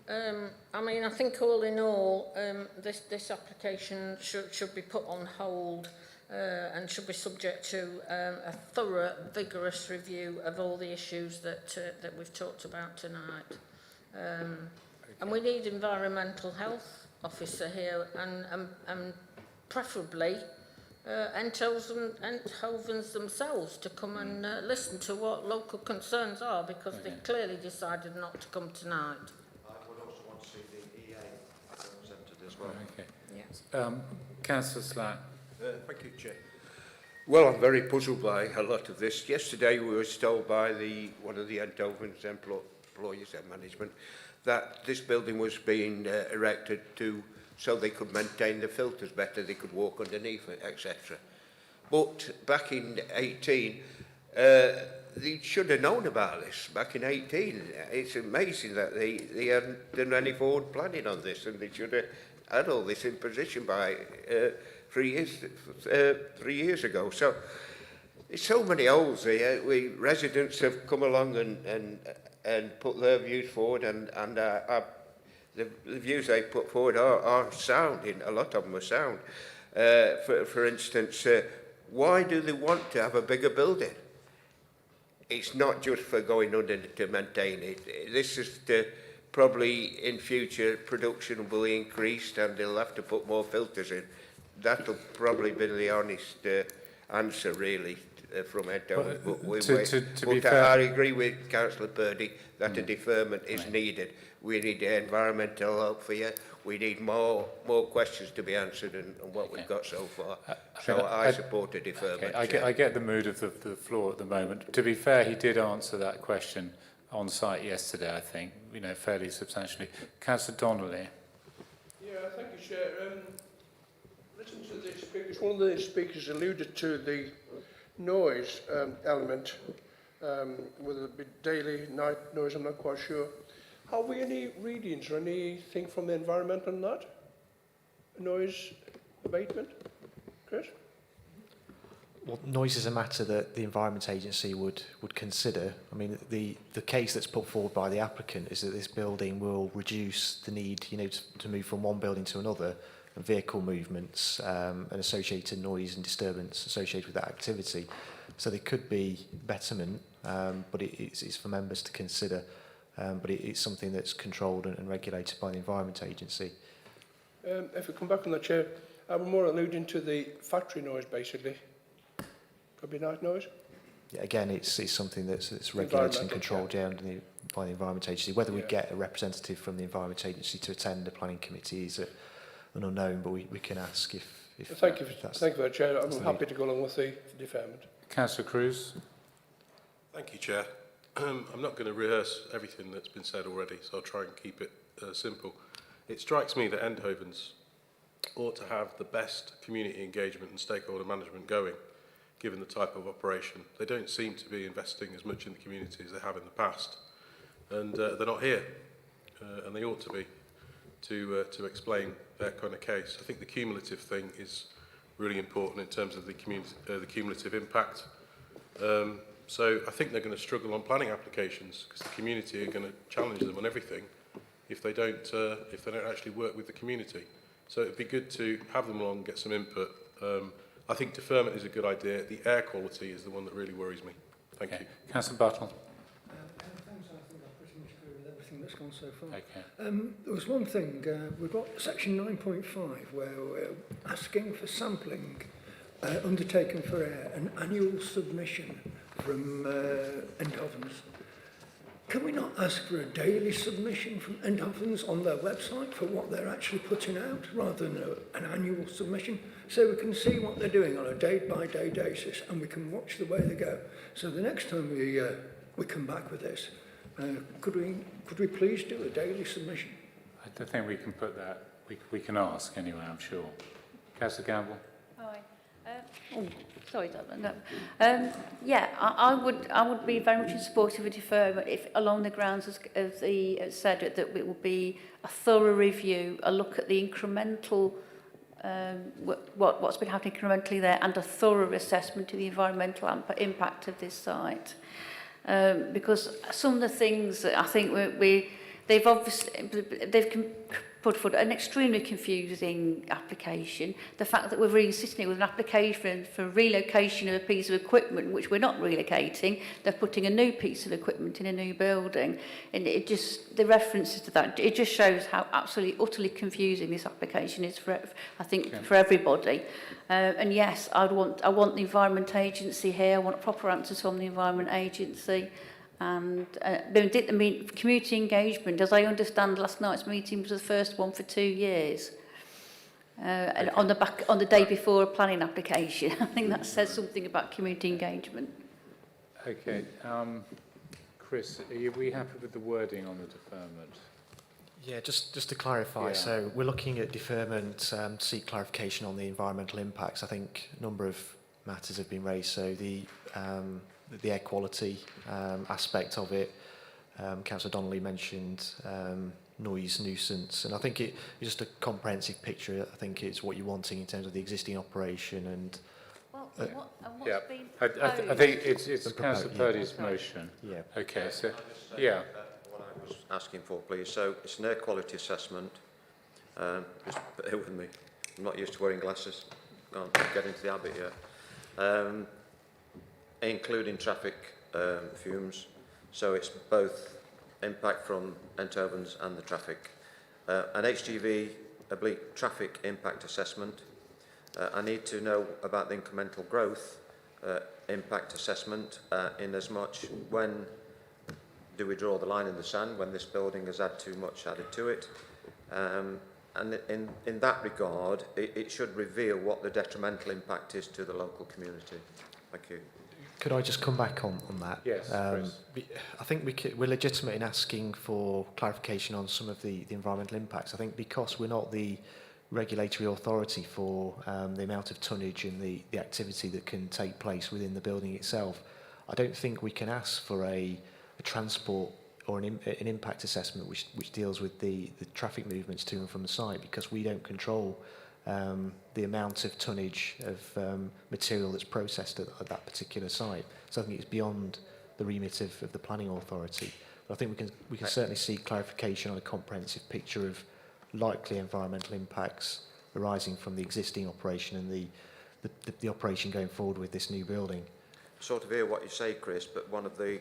Chair. I mean, I think all in all, this application should be put on hold and should be subject to a thorough, vigorous review of all the issues that we've talked about tonight. And we need environmental health officer here, and preferably Eindhovens themselves to come and listen to what local concerns are, because they clearly decided not to come tonight. I would also want to see the EA represented as well. Okay. Yes. Councillor Slack. Thank you, Chair. Well, I'm very puzzled by a lot of this. Yesterday we were told by one of the Eindhovens employees and management that this building was being erected so they could maintain the filters better, they could walk underneath it, etc. But back in 18, they should have known about this back in 18. It's amazing that they hadn't done any forward planning on this, and they should have had all this in position by 3 years ago. So there's so many holes here. Residents have come along and put their views forward, and the views they put forward are sound. A lot of them are sound. For instance, why do they want to have a bigger building? It's not just for going under to maintain it. This is to probably in future production will be increased and they'll have to put more filters in. That'll probably be the honest answer, really, from Eindhoven. But I agree with Councillor Purdy that a deferment is needed. We need environmental help for you. We need more questions to be answered than what we've got so far. So I support a deferment. Okay. I get the mood of the floor at the moment. To be fair, he did answer that question on site yesterday, I think, fairly substantially. Councillor Donnelly. Yeah, thank you, Chair. Listen to the speakers. One of the speakers alluded to the noise element, whether it be daily, night noise, I'm not quite sure. Have we any readings or anything from the environment on that? Noise abatement? Chris? Well, noise is a matter that the Environment Agency would consider. I mean, the case that's put forward by the applicant is that this building will reduce the need, to move from one building to another, and vehicle movements and associated noise and disturbance associated with that activity. So there could be betterment, but it's for members to consider. But it's something that's controlled and regulated by the Environment Agency. If we come back on the Chair, I'm more alluding to the factory noise, basically. Could be night noise. Yeah, again, it's something that's regulated and controlled by the Environment Agency. Whether we get a representative from the Environment Agency to attend the planning committee is an unknown, but we can ask if thank you for that, Chair. I'm happy to go along with the deferment. Councillor Cruz. Thank you, Chair. I'm not going to rehearse everything that's been said already, so I'll try and keep it simple. It strikes me that Eindhovens ought to have the best community engagement and stakeholder management going, given the type of operation. They don't seem to be investing as much in the community as they have in the past, and they're not here, and they ought to be, to explain their kind of case. I think the cumulative thing is really important in terms of the cumulative impact. So I think they're going to struggle on planning applications because the community are going to challenge them on everything if they don't actually work with the community. So it'd be good to have them along and get some input. I think deferment is a good idea. The air quality is the one that really worries me. Thank you. Councillor Battle. Thanks, I think I pretty much agree with everything that's gone so far. Okay. There was one thing, we've got section 9.5 where we're asking for sampling undertaken for air, an annual submission from Eindhovens. Can we not ask for a daily submission from Eindhovens on their website for what they're actually putting out, rather than an annual submission, so we can see what they're doing on a day-by-day basis and we can watch the way they go? So the next time we come back with this, could we please do a daily submission? I think we can put that. We can ask anyway, I'm sure. Councillor Campbell. Hi. Sorry, Dublin. No. Yeah, I would be very much in support of a deferment if, along the grounds as the said, that it will be a thorough review, a look at the incremental, what's been happening incrementally there, and a thorough assessment of the environmental impact of this site. Because some of the things that I think they've put forward an extremely confusing application. The fact that we're really sitting here with an application for relocation of a piece of equipment, which we're not relocating, they're putting a new piece of equipment in a new building. And it just, the references to that, it just shows how absolutely, utterly confusing this application is for, I think, for everybody. And yes, I want the Environment Agency here. I want proper answers from the Environment Agency. And community engagement, as I understand, last night's meeting was the first one for 2 years. And on the day before a planning application. I think that says something about community engagement. Okay. Chris, are we happy with the wording on the deferment? Yeah, just to clarify, so we're looking at deferment to seek clarification on the environmental impacts. I think a number of matters have been raised, so the air quality aspect of it. Councillor Donnelly mentioned noise, nuisance, and I think it's just a comprehensive picture. I think it's what you're wanting in terms of the existing operation and... I think it's Councillor Purdy's motion. Yeah. Okay, so, what I was asking for, please. So it's an air quality assessment. Just bear with me. I'm not used to wearing glasses. Can't get into the habit yet. Including traffic fumes. So it's both impact from Enthovens and the traffic. An HGV oblique traffic impact assessment. I need to know about the incremental growth impact assessment in as much when do we draw the line in the sand when this building has had too much added to it. And in that regard, it should reveal what the detrimental impact is to the local community. Thank you. Could I just come back on that? Yes, I think we're legitimate in asking for clarification on some of the environmental impacts. I think because we're not the regulatory authority for the amount of tonnage and the activity that can take place within the building itself, I don't think we can ask for a transport or an impact assessment which deals with the traffic movements to and from the site, because we don't control the amount of tonnage of material that's processed at that particular site. So I think it's beyond the remit of the planning authority. But I think we can certainly seek clarification on a comprehensive picture of likely environmental impacts arising from the existing operation and the operation going forward with this new building. Sort of hear what you say, Chris, but one of the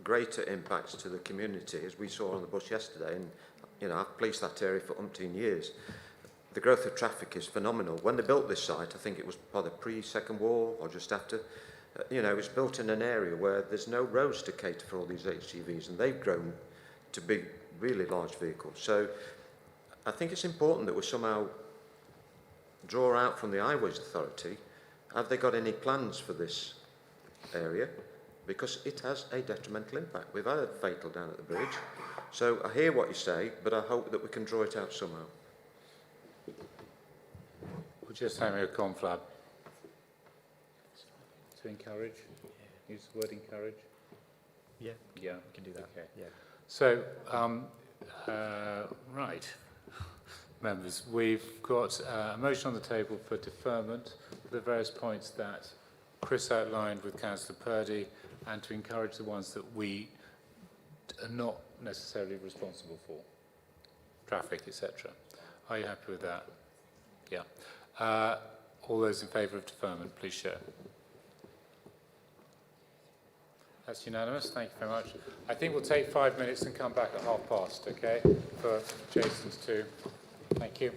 greater impacts to the community, as we saw on the bus yesterday, and I've policed that area for umpteen years, the growth of traffic is phenomenal. When they built this site, I think it was either pre-Second War or just after, it was built in an area where there's no roads to cater for all these HGVs, and they've grown to be really large vehicles. So I think it's important that we somehow draw out from the Highways Authority, have they got any plans for this area? Because it has a detrimental impact. We've had a fatal down at the bridge. So I hear what you say, but I hope that we can draw it out somehow. We're just having a conflab. To encourage? Use the word encourage? Yeah, yeah, we can do that. Okay. Yeah. So, right, members, we've got a motion on the table for deferment for the various points that Chris outlined with Councillor Purdy, and to encourage the ones that we are not necessarily responsible for, traffic, etc. Are you happy with that? Yeah. All those in favour of deferment, please show. That's unanimous. Thank you very much. I think we'll take 5 minutes and come back at past, okay, for Jason's too. Thank you.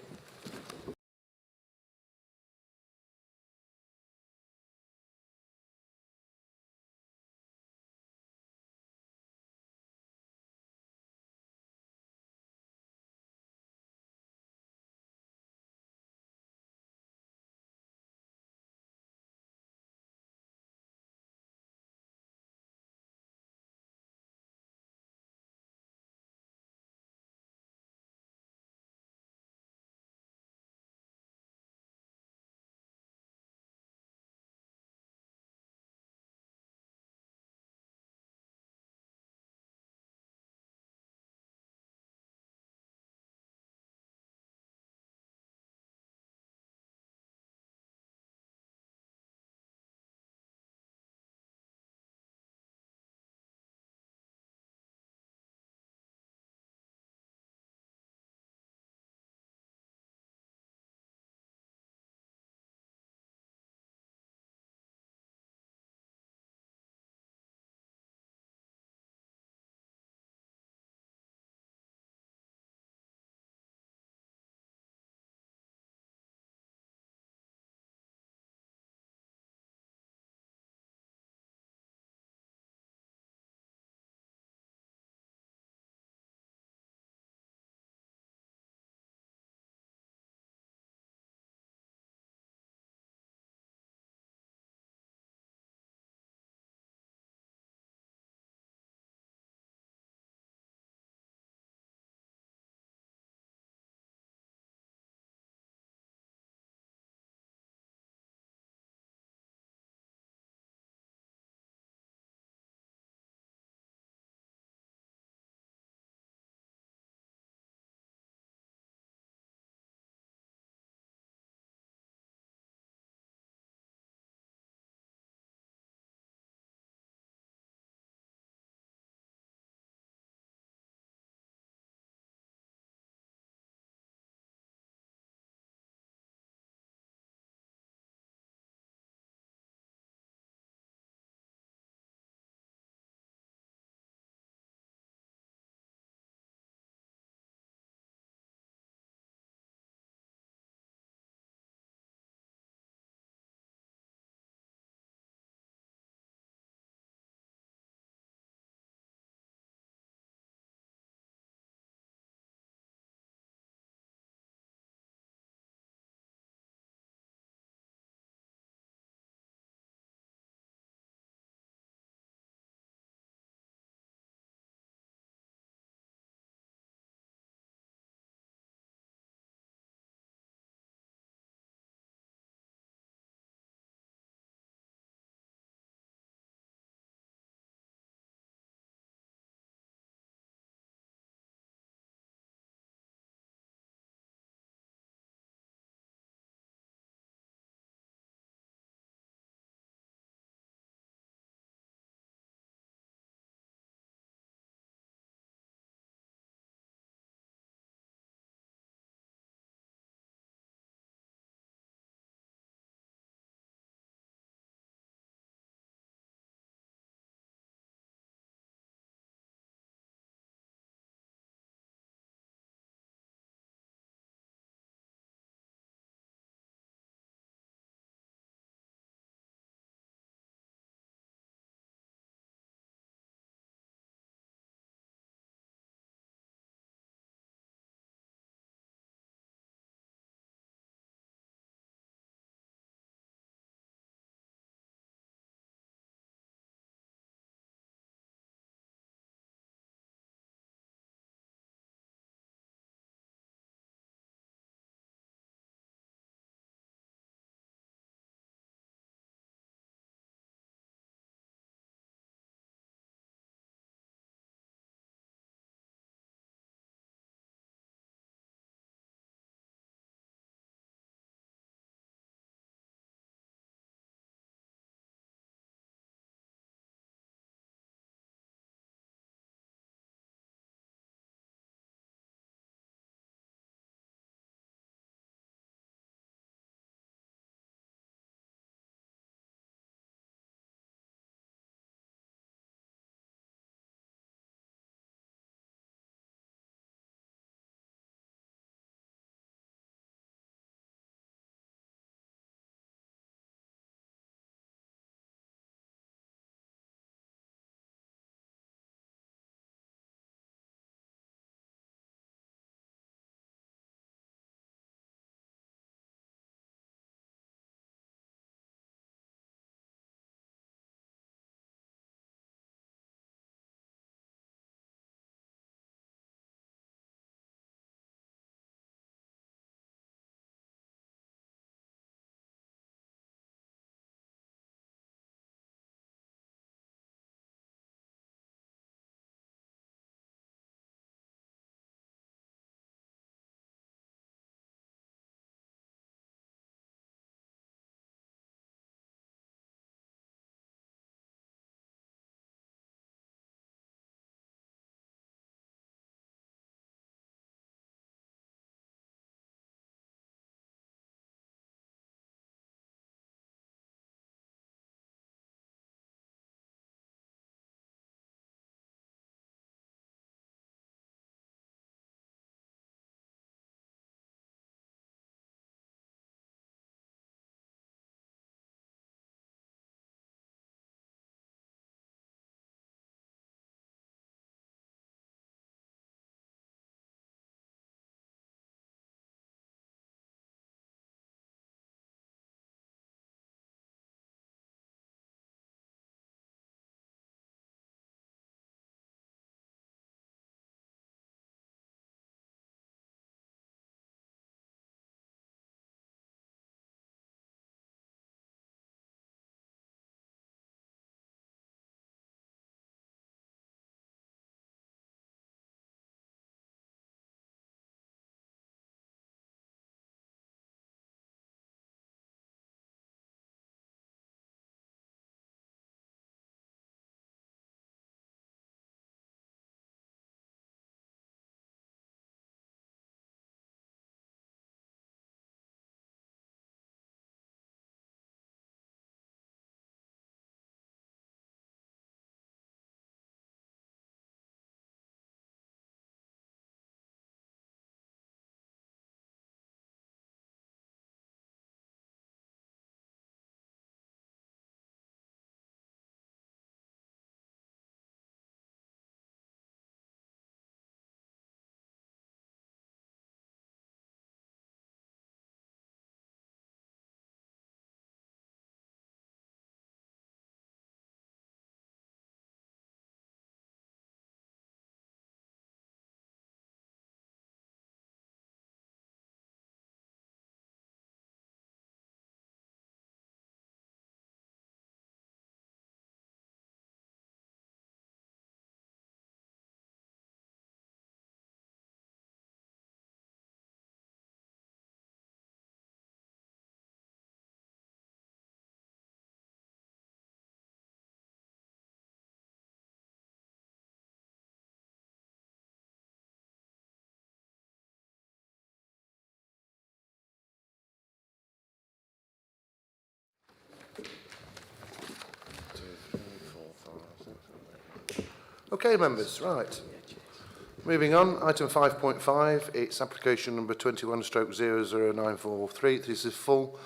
Okay, members, right. Moving on, item 5.5, it's application number 21/00943. This is full.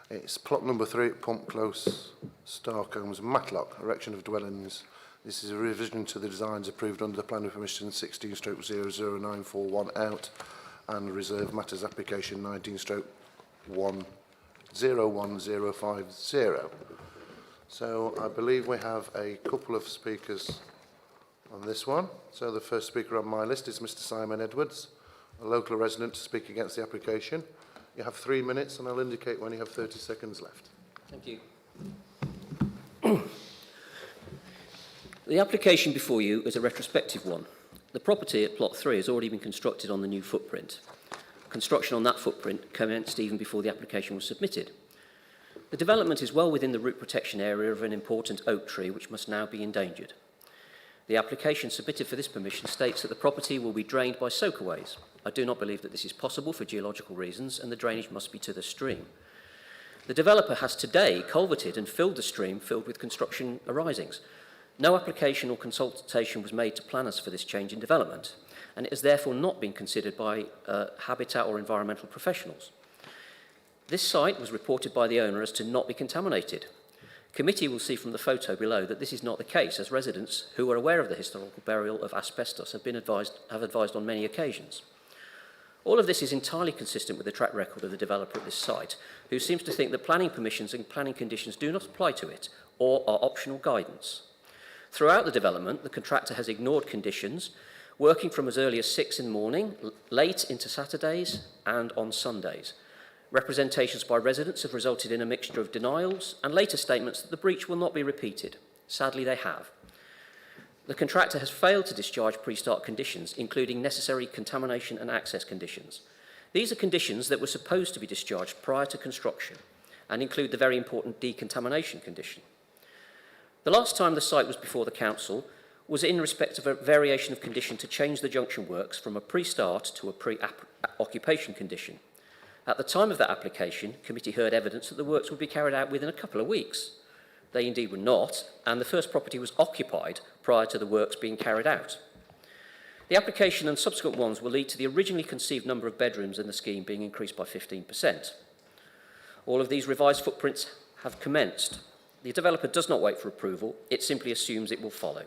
It's plot number 3 at Pump Close, Starkholmes, Matlock, erection of dwellings. This is a revision to the designs approved under the planning permission 16/00941 out and reserve matters application 19/10150. So I believe we have a couple of speakers on this one. So the first speaker on my list is Mr. Simon Edwards, a local resident to speak against the application. You have 3 minutes and I'll indicate when you have 30 seconds left. Thank you. The application before you is a retrospective one. The property at plot 3 has already been constructed on the new footprint. Construction on that footprint commenced even before the application was submitted. The development is well within the root protection area of an important oak tree which must now be endangered. The application submitted for this permission states that the property will be drained by soakaways. I do not believe that this is possible for geological reasons and the drainage must be to the stream. The developer has today culverted and filled the stream filled with construction arisings. No application or consultation was made to planners for this change in development, and it has therefore not been considered by habitat or environmental professionals. This site was reported by the owner as to not be contaminated. Committee will see from the photo below that this is not the case, as residents who are aware of the historical burial of asbestos have advised on many occasions. All of this is entirely consistent with the track record of the developer at this site, who seems to think that planning permissions and planning conditions do not apply to it or are optional guidance. Throughout the development, the contractor has ignored conditions, working from as early as 6 in the morning, late into Saturdays and on Sundays. Representations by residents have resulted in a mixture of denials and later statements that the breach will not be repeated. Sadly, they have. The contractor has failed to discharge pre-start conditions, including necessary contamination and access conditions. These are conditions that were supposed to be discharged prior to construction and include the very important decontamination condition. The last time the site was before the council was in respect of a variation of condition to change the junction works from a pre-start to a pre-occupation condition. At the time of that application, committee heard evidence that the works would be carried out within a couple of weeks. They indeed were not, and the first property was occupied prior to the works being carried out. The application and subsequent ones will lead to the originally conceived number of bedrooms in the scheme being increased by 15%. All of these revised footprints have commenced. The developer does not wait for approval, it simply assumes it will follow.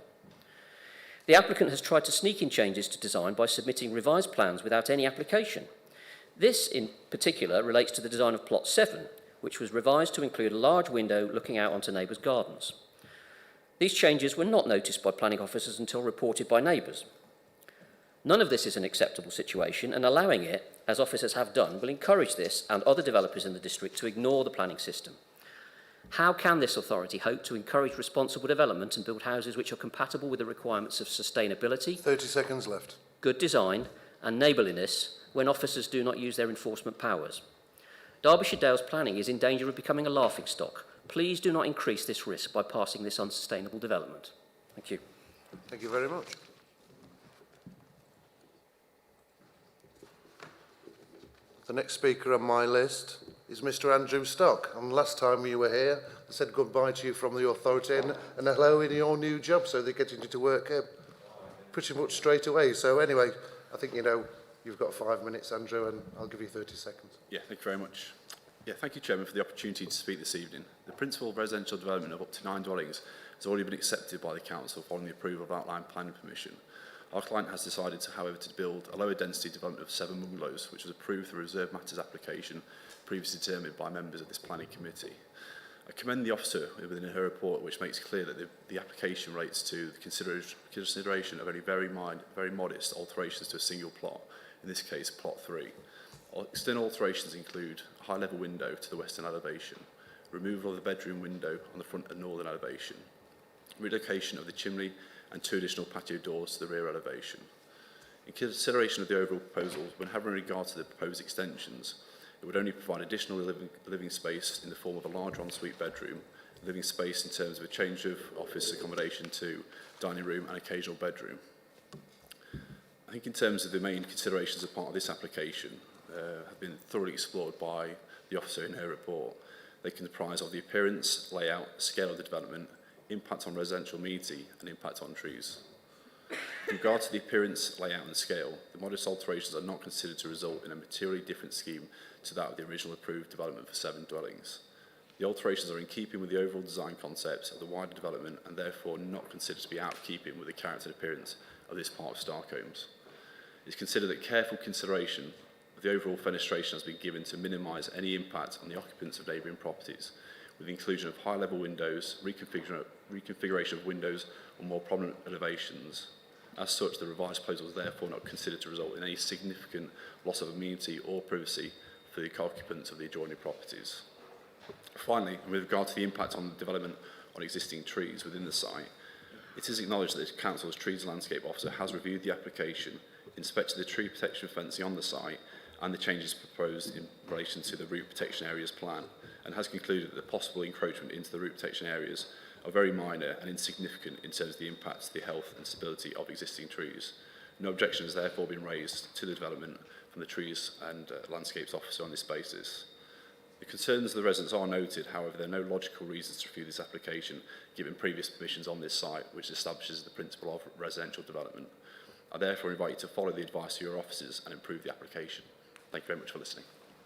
The applicant has tried to sneak in changes to design by submitting revised plans without any application. This, in particular, relates to the design of plot 7, which was revised to include a large window looking out onto neighbours' gardens. These changes were not noticed by planning officers until reported by neighbours. None of this is an acceptable situation, and allowing it, as officers have done, will encourage this and other developers in the district to ignore the planning system. How can this authority hope to encourage responsible development and build houses which are compatible with the requirements of sustainability, 30 seconds left, good design and neighbourliness when officers do not use their enforcement powers? Derbyshire Dale's planning is in danger of becoming a laughingstock. Please do not increase this risk by passing this unsustainable development. Thank you. Thank you very much. The next speaker on my list is Mr. Andrew Stock. And last time you were here, I said goodbye to you from the authority and hello in your new job, so they're getting you to work pretty much straight away. So anyway, I think you know you've got 5 minutes, Andrew, and I'll give you 30 seconds. Yeah, thank you very much. Yeah, thank you, Chairman, for the opportunity to speak this evening. The principal residential development of up to 9 dwellings has already been accepted by the Council following the approval of outline planning permission. Our client has decided, however, to build a lower density development of 7 bungalows, which was approved through a reserve matters application previously determined by members of this planning committee. I commend the officer within her report, which makes clear that the application relates to the consideration of only very modest alterations to a single plot, in this case plot 3. External alterations include a high-level window to the western elevation, removal of the bedroom window on the front and northern elevation, relocation of the chimney and 2 additional patio doors to the rear elevation. In consideration of the overall proposal, when having regard to the proposed extensions, it would only provide additional living space in the form of a larger ensuite bedroom, living space in terms of a change of office accommodation to dining room and occasional bedroom. I think in terms of the main considerations as part of this application have been thoroughly explored by the officer in her report. They comprise of the appearance, layout, scale of the development, impact on residential amenity and impact on trees. With regard to the appearance, layout and scale, the modest alterations are not considered to result in a materially different scheme to that of the original approved development for 7 dwellings. The alterations are in keeping with the overall design concept of the wider development and therefore not considered to be out of keeping with the character and appearance of this part of Starkholmes. It is considered that careful consideration of the overall fenestration has been given to minimise any impact on the occupants of neighbouring properties, with the inclusion of high-level windows, reconfiguration of windows on more prominent elevations. As such, the revised proposal is therefore not considered to result in any significant loss of amenity or privacy for the occupants of the adjoining properties. Finally, with regard to the impact on the development on existing trees within the site, it is acknowledged that the Council's Trees and Landscape Officer has reviewed the application, inspected the tree protection fencing on the site and the changes proposed in relation to the root protection areas plan, and has concluded that the possible encroachment into the root protection areas are very minor and insignificant in terms of the impact to the health and stability of existing trees. No objection has therefore been raised to the development from the Trees and Landscapes Officer on this basis. The concerns of the residents are noted, however, there are no logical reasons to refuse this application given previous permissions on this site, which establishes the principle of residential development. I therefore invite you to follow the advice of your officers and improve the application. Thank you very much for listening.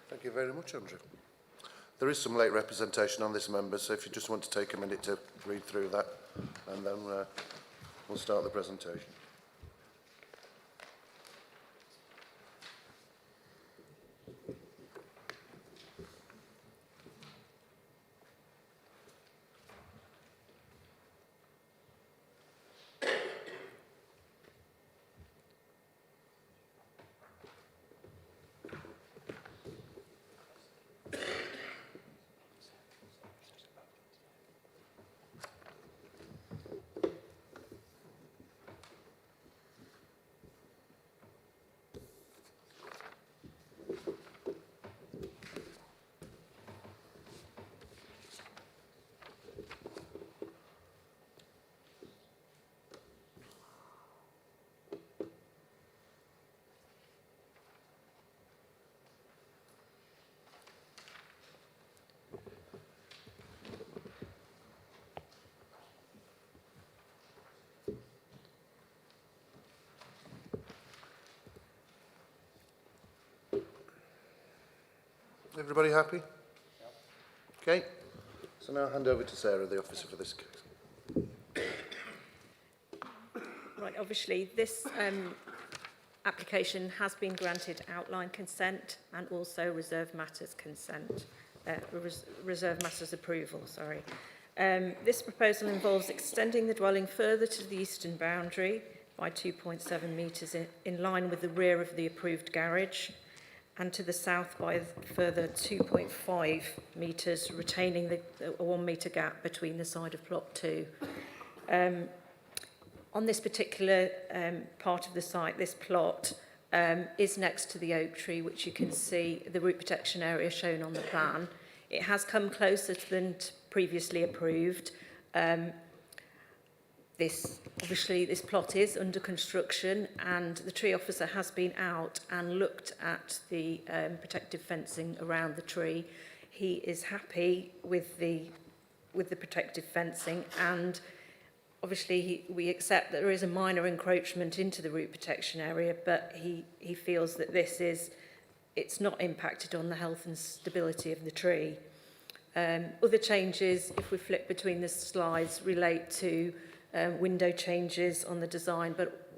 Thank you very much, Andrew. There is some late representation on this, members, so if you just want to take a minute to read through that, and then we'll start the presentation. Everybody happy? Okay. So now I'll hand over to Sarah, the officer for this case. Right, obviously this application has been granted outline consent and also reserved matters consent, reserved matters approval, sorry. This proposal involves extending the dwelling further to the eastern boundary by 2.7 metres in line with the rear of the approved garage, and to the south by a further 2.5 metres, retaining the 1 metre gap between the side of plot 2. On this particular part of the site, this plot is next to the oak tree, which you can see the root protection area shown on the plan. It has come closer than previously approved. Obviously this plot is under construction, and the tree officer has been out and looked at the protective fencing around the tree. He is happy with the protective fencing, and obviously we accept that there is a minor encroachment into the root protection area, but he feels that it's not impacted on the health and stability of the tree. Other changes, if we flip between the slides, relate to window changes on the design, but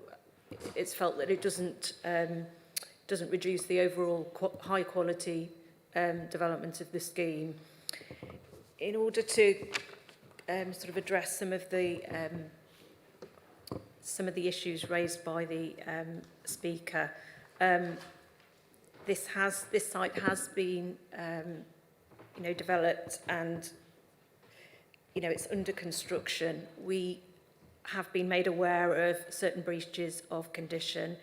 it's felt that it doesn't reduce the overall high quality development of the scheme. In order to sort of address some of the issues raised by the speaker, this site has been developed, and it's under construction. We have been made aware of certain breaches of condition,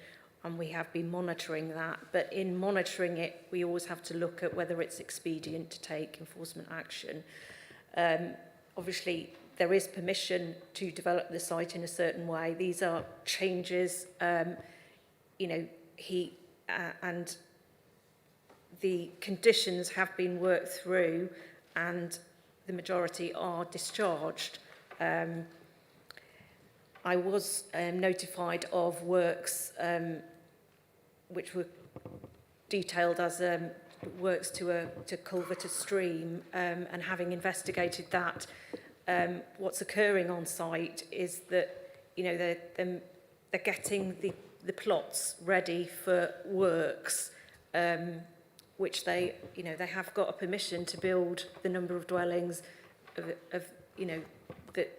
and we have been monitoring that. But in monitoring it, we always have to look at whether it's expedient to take enforcement action. Obviously, there is permission to develop the site in a certain way. These are changes, and the conditions have been worked through, and the majority are discharged. I was notified of works which were detailed as works to culvert a stream, and having investigated that, what's occurring on site is that, you know, they're getting the plots ready for works, which they, you know, they have got a permission to build the number of dwellings of you know,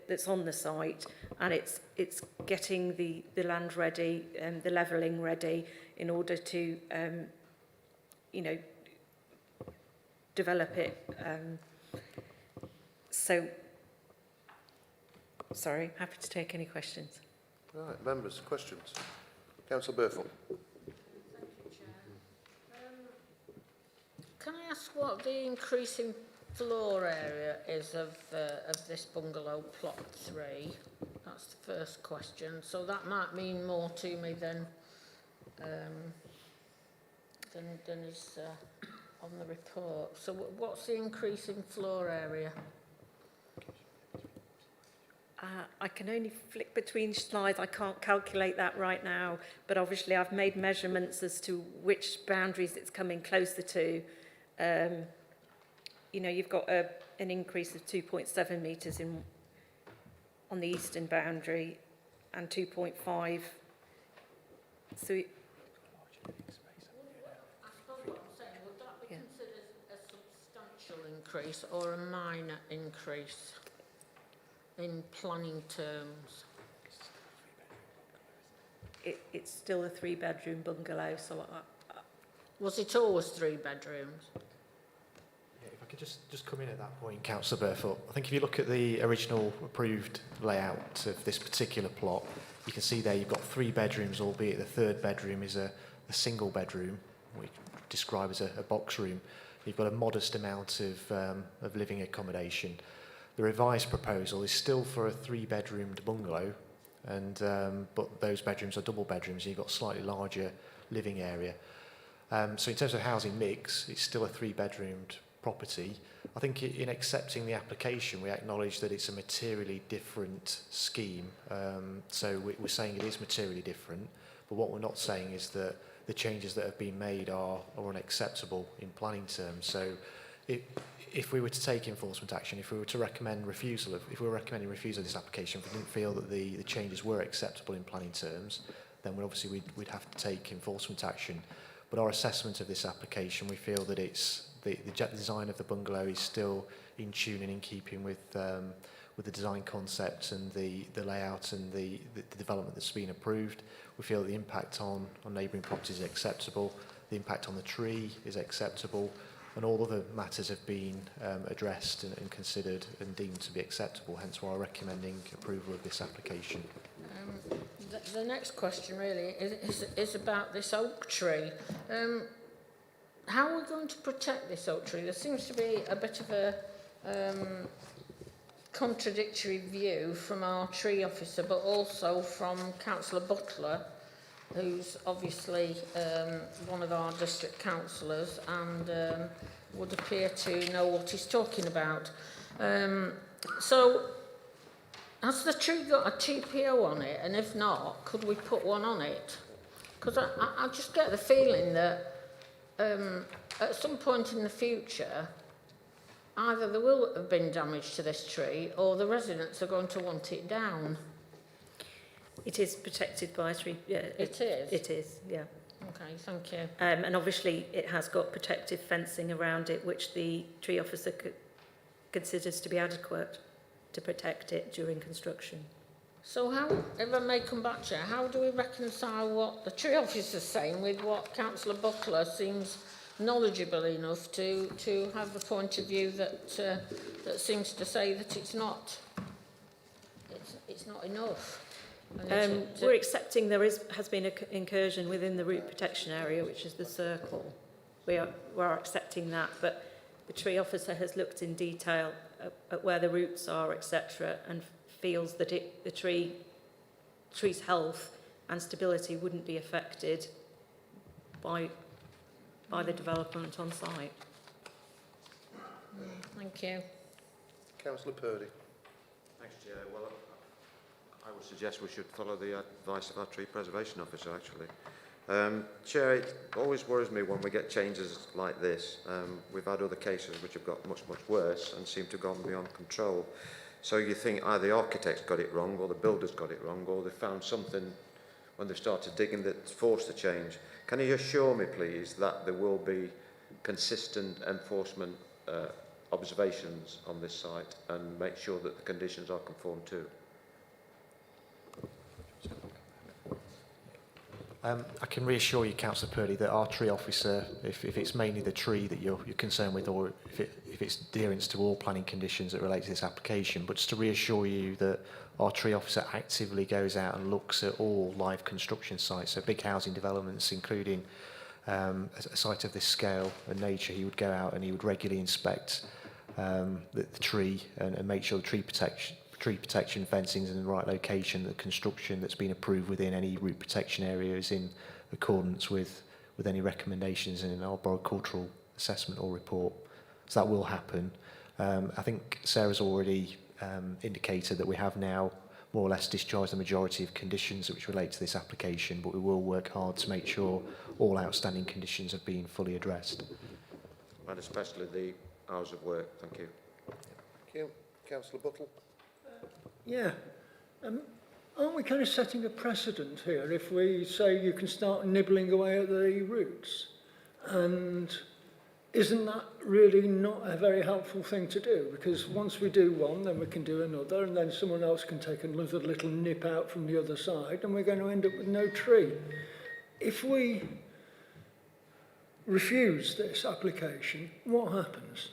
that's on the site, and it's getting the land ready and the levelling ready in order to you know, develop it. So, sorry, happy to take any questions. Right, members, questions? Councillor Burford. Can I ask what the increase in floor area is of this bungalow plot 3? That's the first question. So that might mean more to me than is on the report. So what's the increase in floor area? I can only flick between slides. I can't calculate that right now, but obviously I've made measurements as to which boundaries it's coming closer to. You know, you've got an increase of 2.7 metres on the eastern boundary and 2.5. So I suppose what I'm saying, would that be considered a substantial increase or a minor increase in planning terms? It's still a 3-bedroom bungalow, so was it always 3 bedrooms? Yeah, if I could just come in at that point, Councillor Burfoot. I think if you look at the original approved layout of this particular plot, you can see there you've got 3 bedrooms, albeit the third bedroom is a single bedroom, we describe as a box room. You've got a modest amount of living accommodation. The revised proposal is still for a 3-bedroomed bungalow, and but those bedrooms are double bedrooms. You've got slightly larger living area. So in terms of housing mix, it's still a 3-bedroomed property. I think in accepting the application, we acknowledge that it's a materially different scheme. So we're saying it is materially different, but what we're not saying is that the changes that have been made are unacceptable in planning terms. So if we were to take enforcement action, if we were to recommend refusal if we were recommending refusal of this application, if we didn't feel that the changes were acceptable in planning terms, then we'd have to take enforcement action. But our assessment of this application, we feel that it's the design of the bungalow is still in tune and in keeping with the design concept and the layout and the development that's been approved. We feel that the impact on neighbouring properties is acceptable, the impact on the tree is acceptable, and all other matters have been addressed and considered and deemed to be acceptable, hence why we're recommending approval of this application. The next question really is about this oak tree. How are we going to protect this oak tree? There seems to be a bit of a contradictory view from our tree officer, but also from Councillor Butler, who's obviously one of our district councillors and would appear to know what he's talking about. So, has the tree got a TPO on it? And if not, could we put one on it? Because I just get the feeling that at some point in the future, either there will have been damage to this tree or the residents are going to want it down. it is protected by a tree. Yeah, It is? It is, yeah. Okay, thank you. And obviously it has got protective fencing around it, which the tree officer considers to be adequate to protect it during construction. So how, if I may come back to you, how do we reconcile what the tree officer's saying with what Councillor Butler seems knowledgeable enough to have the point of view that that seems to say that it's not enough? We're accepting there has been an incursion within the root protection area, which is the circle. We're accepting that, but the tree officer has looked in detail at where the roots are, etc., and feels that the tree's health and stability wouldn't be affected by the development on site. Thank you. Councillor Purdy. Thanks, Chair. Well, I would suggest we should follow the advice of our tree preservation officer, actually. Chair, it always worries me when we get changes like this. We've had other cases which have got much, much worse and seem to have gone beyond control. So you think either the architects got it wrong or the builders got it wrong, or they found something when they started digging that forced the change. Can you assure me, please, that there will be consistent enforcement observations on this site and make sure that the conditions are conformed to? I can reassure you, Councillor Purley, that our tree officer, if it's mainly the tree that you're concerned with, or if it's adherence to all planning conditions that relate to this application, but just to reassure you that our tree officer actively goes out and looks at all live construction sites, so big housing developments, including a site of this scale and nature. He would go out and he would regularly inspect the tree and make sure the tree protection fencing is in the right location, the construction that's been approved within any root protection area is in accordance with any recommendations in an arboricultural assessment or report. So that will happen. I think Sarah's already indicated that we have now more or less discharged the majority of conditions which relate to this application, but we will work hard to make sure all outstanding conditions have been fully addressed. And especially the hours of work. Thank you. Thank you. Councillor Buttle. Yeah. Aren't we kind of setting a precedent here if we say you can start nibbling away at the roots? And isn't that really not a very helpful thing to do? Because once we do one, then we can do another, and then someone else can take another little nip out from the other side, and we're going to end up with no tree. If we refuse this application, what happens?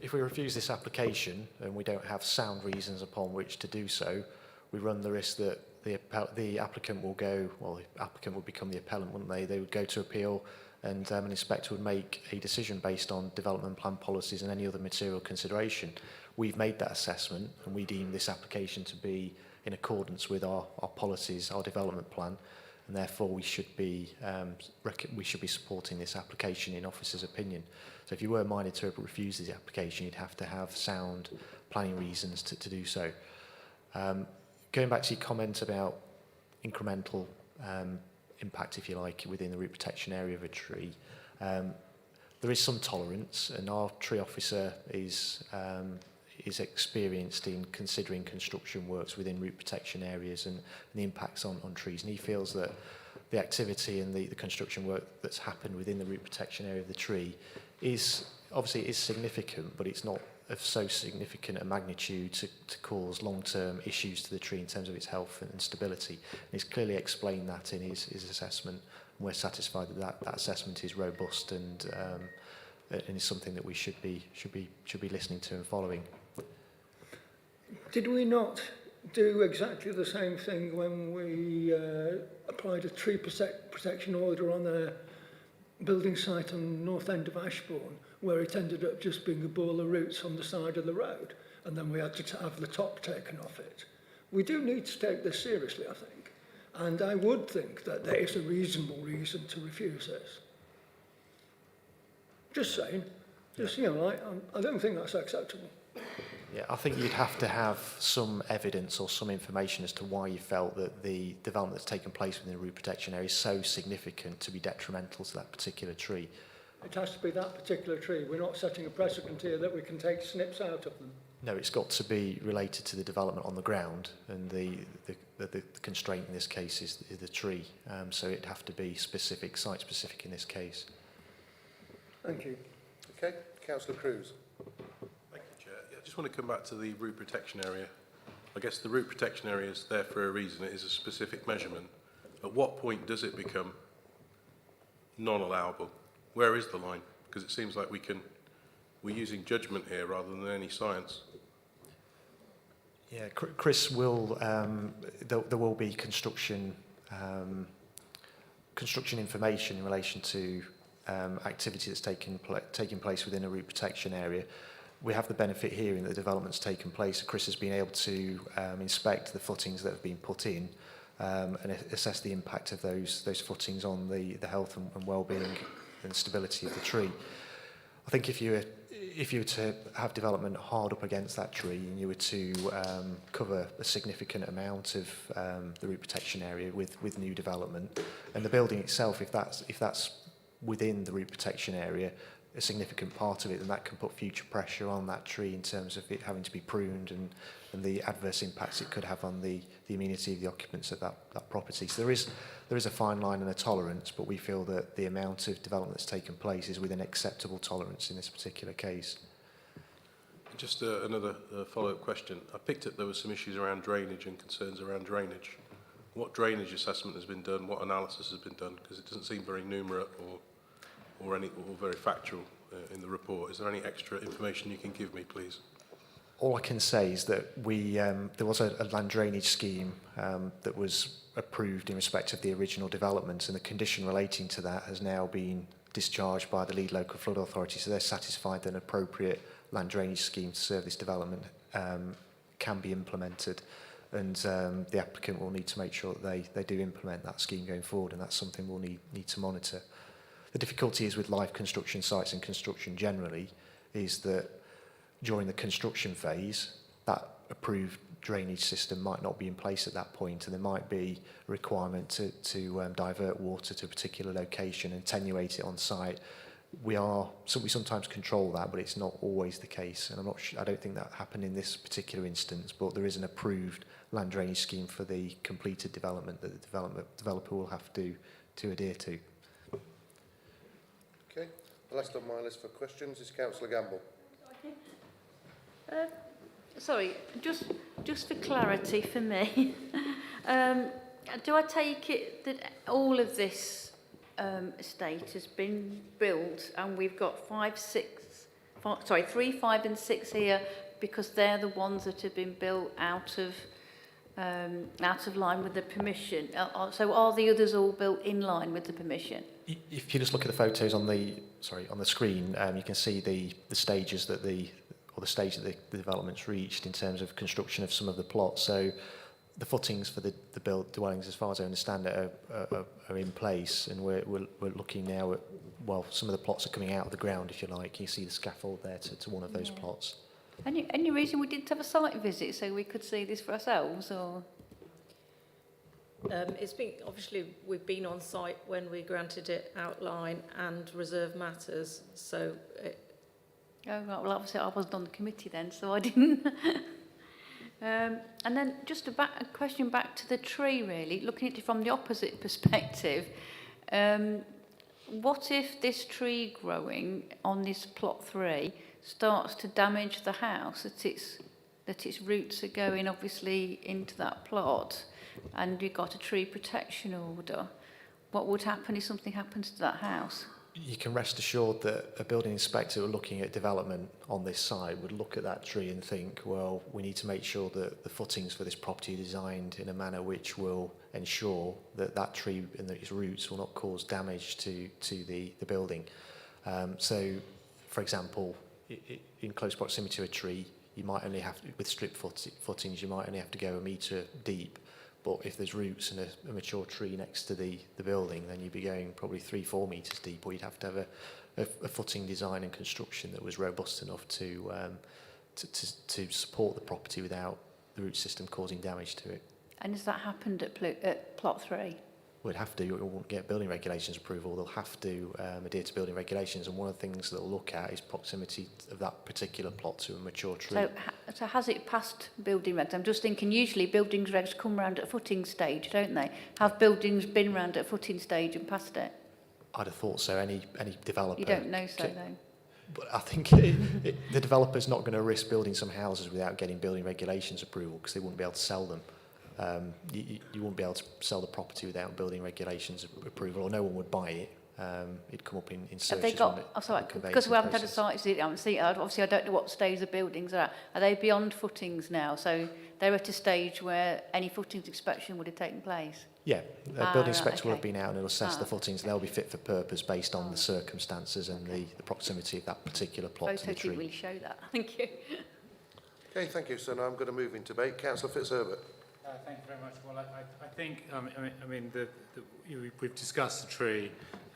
If we refuse this application and we don't have sound reasons upon which to do so, we run the risk that the applicant will go, well, the applicant would become the appellant, wouldn't they? They would go to appeal, and an inspector would make a decision based on development plan policies and any other material consideration. We've made that assessment and we deem this application to be in accordance with our policies, our development plan, and therefore we should be supporting this application in officer's opinion. So if you were minded to refuse the application, you'd have to have sound planning reasons to do so. Going back to your comment about incremental impact, if you like, within the root protection area of a tree, there is some tolerance, and our tree officer is experienced in considering construction works within root protection areas and the impacts on trees, and he feels that the activity and the construction work that's happened within the root protection area of the tree is significant, but it's not of so significant a magnitude to cause long-term issues to the tree in terms of its health and stability. And he's clearly explained that in his assessment, and we're satisfied that that assessment is robust and is something that we should be listening to and following. Did we not do exactly the same thing when we applied a tree protection order on a building site on the north end of Ashbourne, where it ended up just being a ball of roots on the side of the road, and then we had to have the top taken off it? We do need to take this seriously, I think, and I would think that there is a reasonable reason to refuse this. Just saying. Just, I don't think that's acceptable. Yeah, I think you'd have to have some evidence or some information as to why you felt that the development that's taken place within the root protection area is so significant to be detrimental to that particular tree. It has to be that particular tree. We're not setting a precedent here that we can take snips out of them. No, it's got to be related to the development on the ground, and the constraint in this case is the tree. So it'd have to be specific, site-specific in this case. Thank you. Okay, Councillor Cruz. I just want to come back to the root protection area. I guess the root protection area is there for a reason. It is a specific measurement. At what point does it become non-allowable? Where is the line? Because it seems like we're using judgment here rather than any science. Yeah, Chris will. There will be construction information in relation to activity that's taking place within a root protection area. We have the benefit here in that the development's taken place. Chris has been able to inspect the footings that have been put in and assess the impact of those footings on the health and well-being and stability of the tree. I think if if you were to have development hard up against that tree and you were to cover a significant amount of the root protection area with new development, and the building itself, if that's within the root protection area, a significant part of it, then that can put future pressure on that tree in terms of it having to be pruned and the adverse impacts it could have on the amenity of the occupants of that property. So there is a fine line and a tolerance, but we feel that the amount of development that's taken place is within acceptable tolerance in this particular case. Just another follow-up question. I picked up there were some issues around drainage and concerns around drainage. What drainage assessment has been done? What analysis has been done? Because it doesn't seem very numerate or very factual in the report. Is there any extra information you can give me, please? All I can say is that there was a land drainage scheme that was approved in respect of the original development, and the condition relating to that has now been discharged by the lead local flood authority, so they're satisfied that an appropriate land drainage scheme to serve this development can be implemented, and the applicant will need to make sure that they do implement that scheme going forward, and that's something we'll need to monitor. The difficulty is with live construction sites and construction generally is that during the construction phase, that approved drainage system might not be in place at that point, and there might be a requirement to divert water to a particular location and attenuate it on site. We sometimes control that, but it's not always the case, and I don't think that happened in this particular instance, but there is an approved land drainage scheme for the completed development that the developer will have to adhere to. Okay, the last on my list for questions is Councillor Gamble. Sorry, just for clarity for me, do I take it that all of this estate has been built and we've got 3, 5 and 6 here because they're the ones that have been built out of line with the permission? So are the others all built in line with the permission? If you just look at the photos on the screen, you can see the stages that the stage that the development's reached in terms of construction of some of the plots. So the footings for the built dwellings, as far as I understand it, are in place, and we're looking now at, well, some of the plots are coming out of the ground, if you like. You see the scaffold there to one of those plots. Any reason we didn't have a site visit so we could see this for ourselves, or? It's been, obviously, we've been on site when we granted it outline and reserve matters, so. Oh, right, well, obviously I wasn't on the committee then, so I didn't. And then just a question back to the tree, really, looking at it from the opposite perspective. What if this tree growing on this plot 3 starts to damage the house, that its roots are going obviously into that plot, and you've got a tree protection order? What would happen if something happens to that house? You can rest assured that a building inspector looking at development on this site would look at that tree and think, well, we need to make sure that the footings for this property are designed in a manner which will ensure that that tree and its roots will not cause damage to the building. So, for example, in close proximity to a tree, you might only have to, with strip footings, you might only have to go 1 metre deep. But if there's roots and a mature tree next to the building, then you'd be going probably 3-4 metres deep, or you'd have to have a footing design and construction that was robust enough to support the property without the root system causing damage to it. And has that happened at plot 3? We'd have to, it won't get building regulations approval, they'll have to adhere to building regulations, and one of the things they'll look at is proximity of that particular plot to a mature tree. So has it passed building regs? I'm just thinking usually building regs come round at footing stage, don't they? Have buildings been round at footing stage and passed it? I'd have thought so, any developer. You don't know so though? But I think the developer's not going to risk building some houses without getting building regulations approval, because they wouldn't be able to sell them. You wouldn't be able to sell the property without building regulations approval, or no one would buy it. It'd come up in searches. Have they got, because we haven't had a site visit, obviously I don't know what stage the buildings are at. Are they beyond footings now? So they're at a stage where any footings inspection would have taken place? Yeah, the building inspector will have been out and will assess the footings. They'll be fit for purpose based on the circumstances and the proximity of that particular plot to the tree. Photos really show that. Thank you. Okay, thank you. So now I'm going to move into debate. Councillor Fitzherbert. Thank you very much. Well, I think, we've discussed the tree,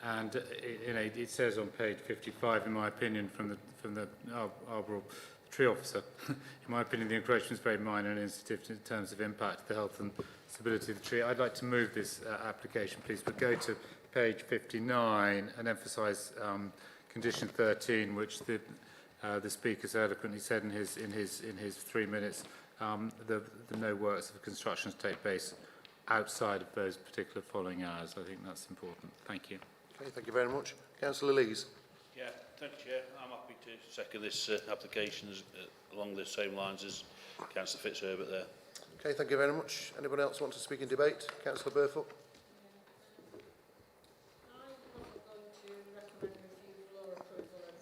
And it says on page 55, in my opinion, from the arboricultural tree officer, in my opinion, the encroachment is very minor and insensitive in terms of impact, the health and stability of the tree. I'd like to move this application, please, but go to page 59 and emphasise condition 13, which the speaker so eloquently said in his 3 minutes. The no works of construction to take place outside of those particular following hours. I think that's important. Thank you. Okay, thank you very much. Councillor Lees. Yeah, thank you, Chair. I'm happy to second this application along the same lines as Councillor Fitzherbert there. Okay, thank you very much. Anybody else want to speak in debate? Councillor Burfoot.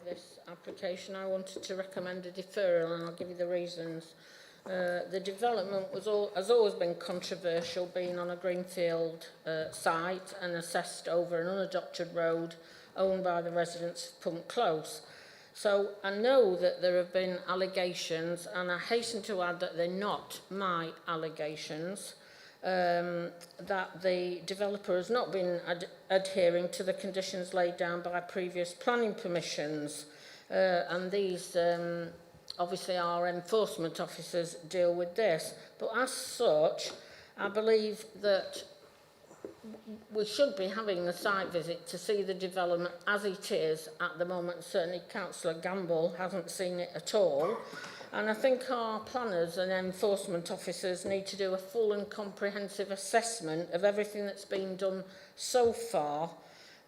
This application, I wanted to recommend a deferral, and I'll give you the reasons. The development has always been controversial, being on a greenfield site and assessed over an unadopted road owned by the residents of Pump Close. So I know that there have been allegations, and I hasten to add that they're not my allegations, that the developer has not been adhering to the conditions laid down by previous planning permissions, and these obviously our enforcement officers deal with this. But as such, I believe that we should be having a site visit to see the development as it is at the moment. Certainly Councillor Gamble hasn't seen it at all. And I think our planners and enforcement officers need to do a full and comprehensive assessment of everything that's been done so far,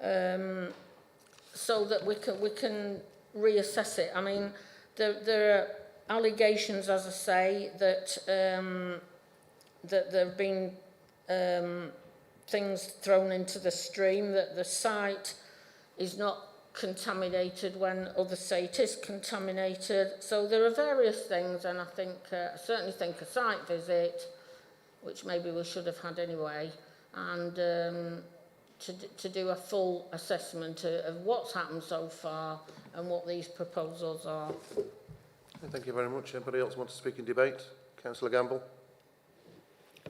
so that we can reassess it. I mean, there are allegations, as I say, that that there have been things thrown into the stream, that the site is not contaminated when others say it is contaminated. So there are various things, and I think I certainly think a site visit, which maybe we should have had anyway, and to do a full assessment of what's happened so far and what these proposals are. Thank you very much. Anybody else want to speak in debate? Councillor Gamble.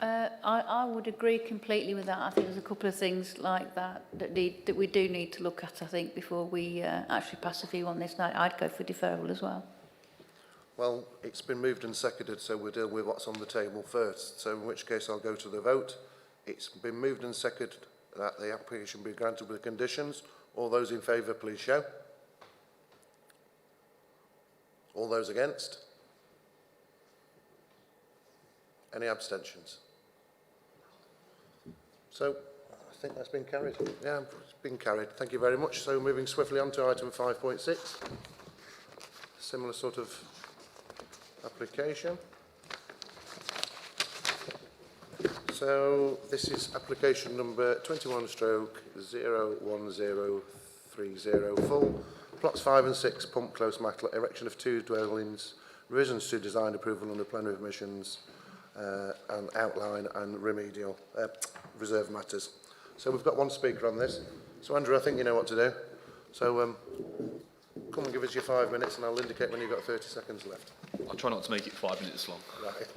I would agree completely with that. I think there's a couple of things like that that we do need to look at, I think, before we actually pass a view on this. And I'd go for deferral as well. Well, it's been moved and seconded, so we'll deal with what's on the table first. So in which case I'll go to the vote. It's been moved and seconded that the application be granted with conditions. All those in favour, please show. All those against? Any abstentions? So, I think that's been carried. Yeah, it's been carried. Thank you very much. So, moving swiftly on to item 5.6. Similar sort of application. So, this is application number 21/01030 full. Plots 5 and 6, Pump Close, Matlock, erection of 2 dwellings, revisions to design approval under plenary permissions, and outline and remedial reserve matters. So we've got one speaker on this. So Andrew, I think you know what to do. So come and give us your 5 minutes, and I'll indicate when you've got 30 seconds left. I'll try not to make it 5 minutes long. Right.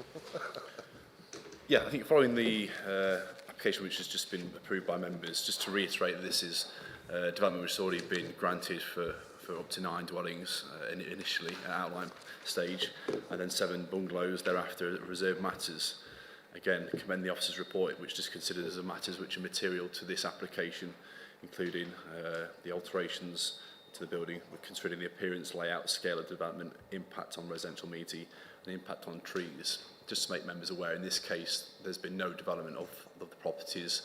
Yeah, I think following the application which has just been approved by members, just to reiterate that this is development which has already been granted for up to 9 dwellings initially at outline stage, and then 7 bungalows thereafter at reserve matters. Again, commend the officer's report, which just considers the matters which are material to this application, including the alterations to the building, considering the appearance, layout, scale of development, impact on residential amenity, and impact on trees. Just to make members aware, in this case, there's been no development of the properties,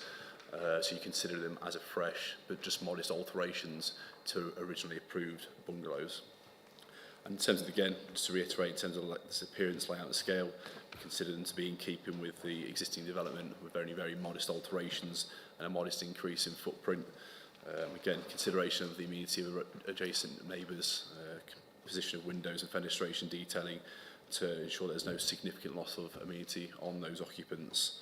so you consider them as a fresh, but just modest alterations to originally approved bungalows. And in terms of, again, just to reiterate, in terms of this appearance, layout and scale, we consider them to be in keeping with the existing development with very, very modest alterations and a modest increase in footprint. Again, consideration of the amenity of adjacent neighbours, position of windows and fenestration detailing to ensure there's no significant loss of amenity on those occupants.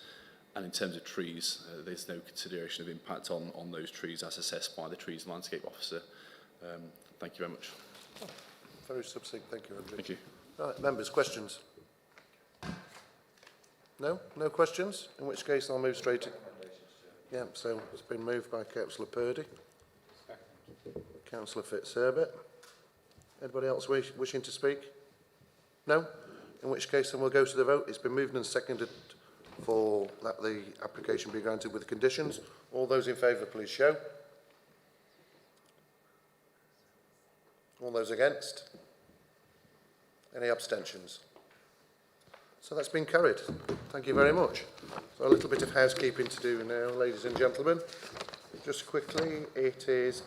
And in terms of trees, there's no consideration of impact on those trees as assessed by the Trees and Landscape Officer. Thank you very much. Very succinct, thank you, Andrew. Thank you. Right, members, questions? No? No questions? In which case I'll move straight to... Yeah, so it's been moved by Councillor Purdy, Councillor Fitzherbert. Anybody else wishing to speak? No? In which case then we'll go to the vote. It's been moved and seconded for that the application be granted with conditions. All those in favour, please show. All those against? Any abstentions? So that's been carried. Thank you very much. So a little bit of housekeeping to do now, ladies and gentlemen. Just quickly, it is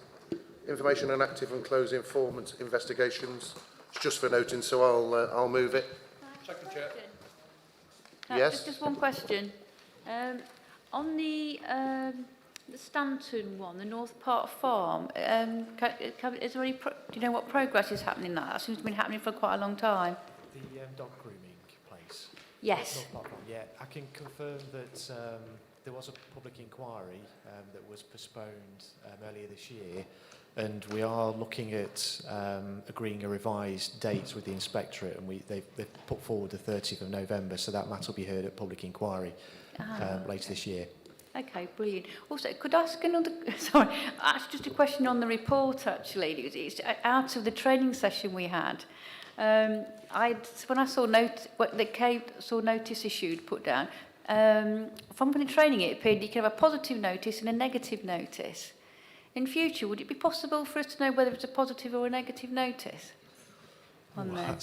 information on active and closed informant investigations. It's just for noting, so I'll move it. Second, Chair. Yes? Just one question. On the Stanton one, the North Park Farm, is there any do you know what progress is happening there? That seems to have been happening for quite a long time. The dog grooming place? Yes. North Park Farm, yeah. I can confirm that there was a public inquiry that was postponed earlier this year, and we are looking at agreeing a revised date with the inspectorate, and they've put forward the 30th of November, so that matter will be heard at public inquiry later this year. Okay, brilliant. Also, could I ask another... Sorry, actually just a question on the report, actually. It's out of the training session we had. When I saw notice issued, put down, from the training it appeared you could have a positive notice and a negative notice. In future, would it be possible for us to know whether it's a positive or a negative notice on there?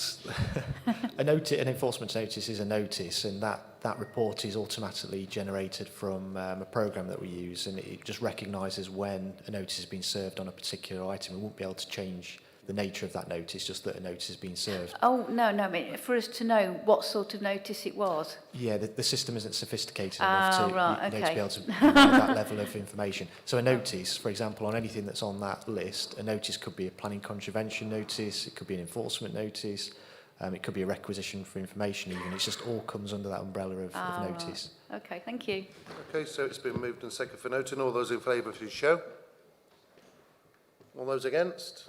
An enforcement notice is a notice, and that report is automatically generated from a programme that we use, and it just recognises when a notice has been served on a particular item. We won't be able to change the nature of that notice, just that a notice has been served. Oh, no, I mean, for us to know what sort of notice it was. Yeah, the system isn't sophisticated enough to be able to provide that level of information. So a notice, for example, on anything that's on that list, a notice could be a planning contravention notice, it could be an enforcement notice, it could be a requisition for information even. It just all comes under that umbrella of notice. Right. Okay, thank you. Okay, so it's been moved and seconded for noting. All those in favour, please show. All those against?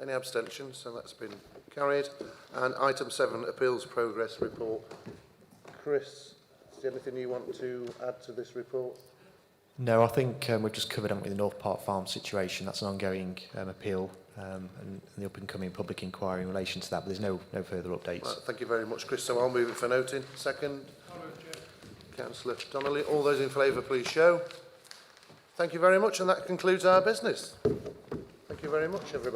Any abstentions? So that's been carried. And item 7, Appeals Progress Report. Chris, is there anything you want to add to this report? No, I think we've just covered the North Park Farm situation. That's an ongoing appeal and the up-and-coming public inquiry in relation to that, but there's no further updates. Right, thank you very much, Chris. So I'll move it for noting. Second. Councillor Donnelly. All those in favour, please show. Thank you very much, and that concludes our business. Thank you very much, everybody.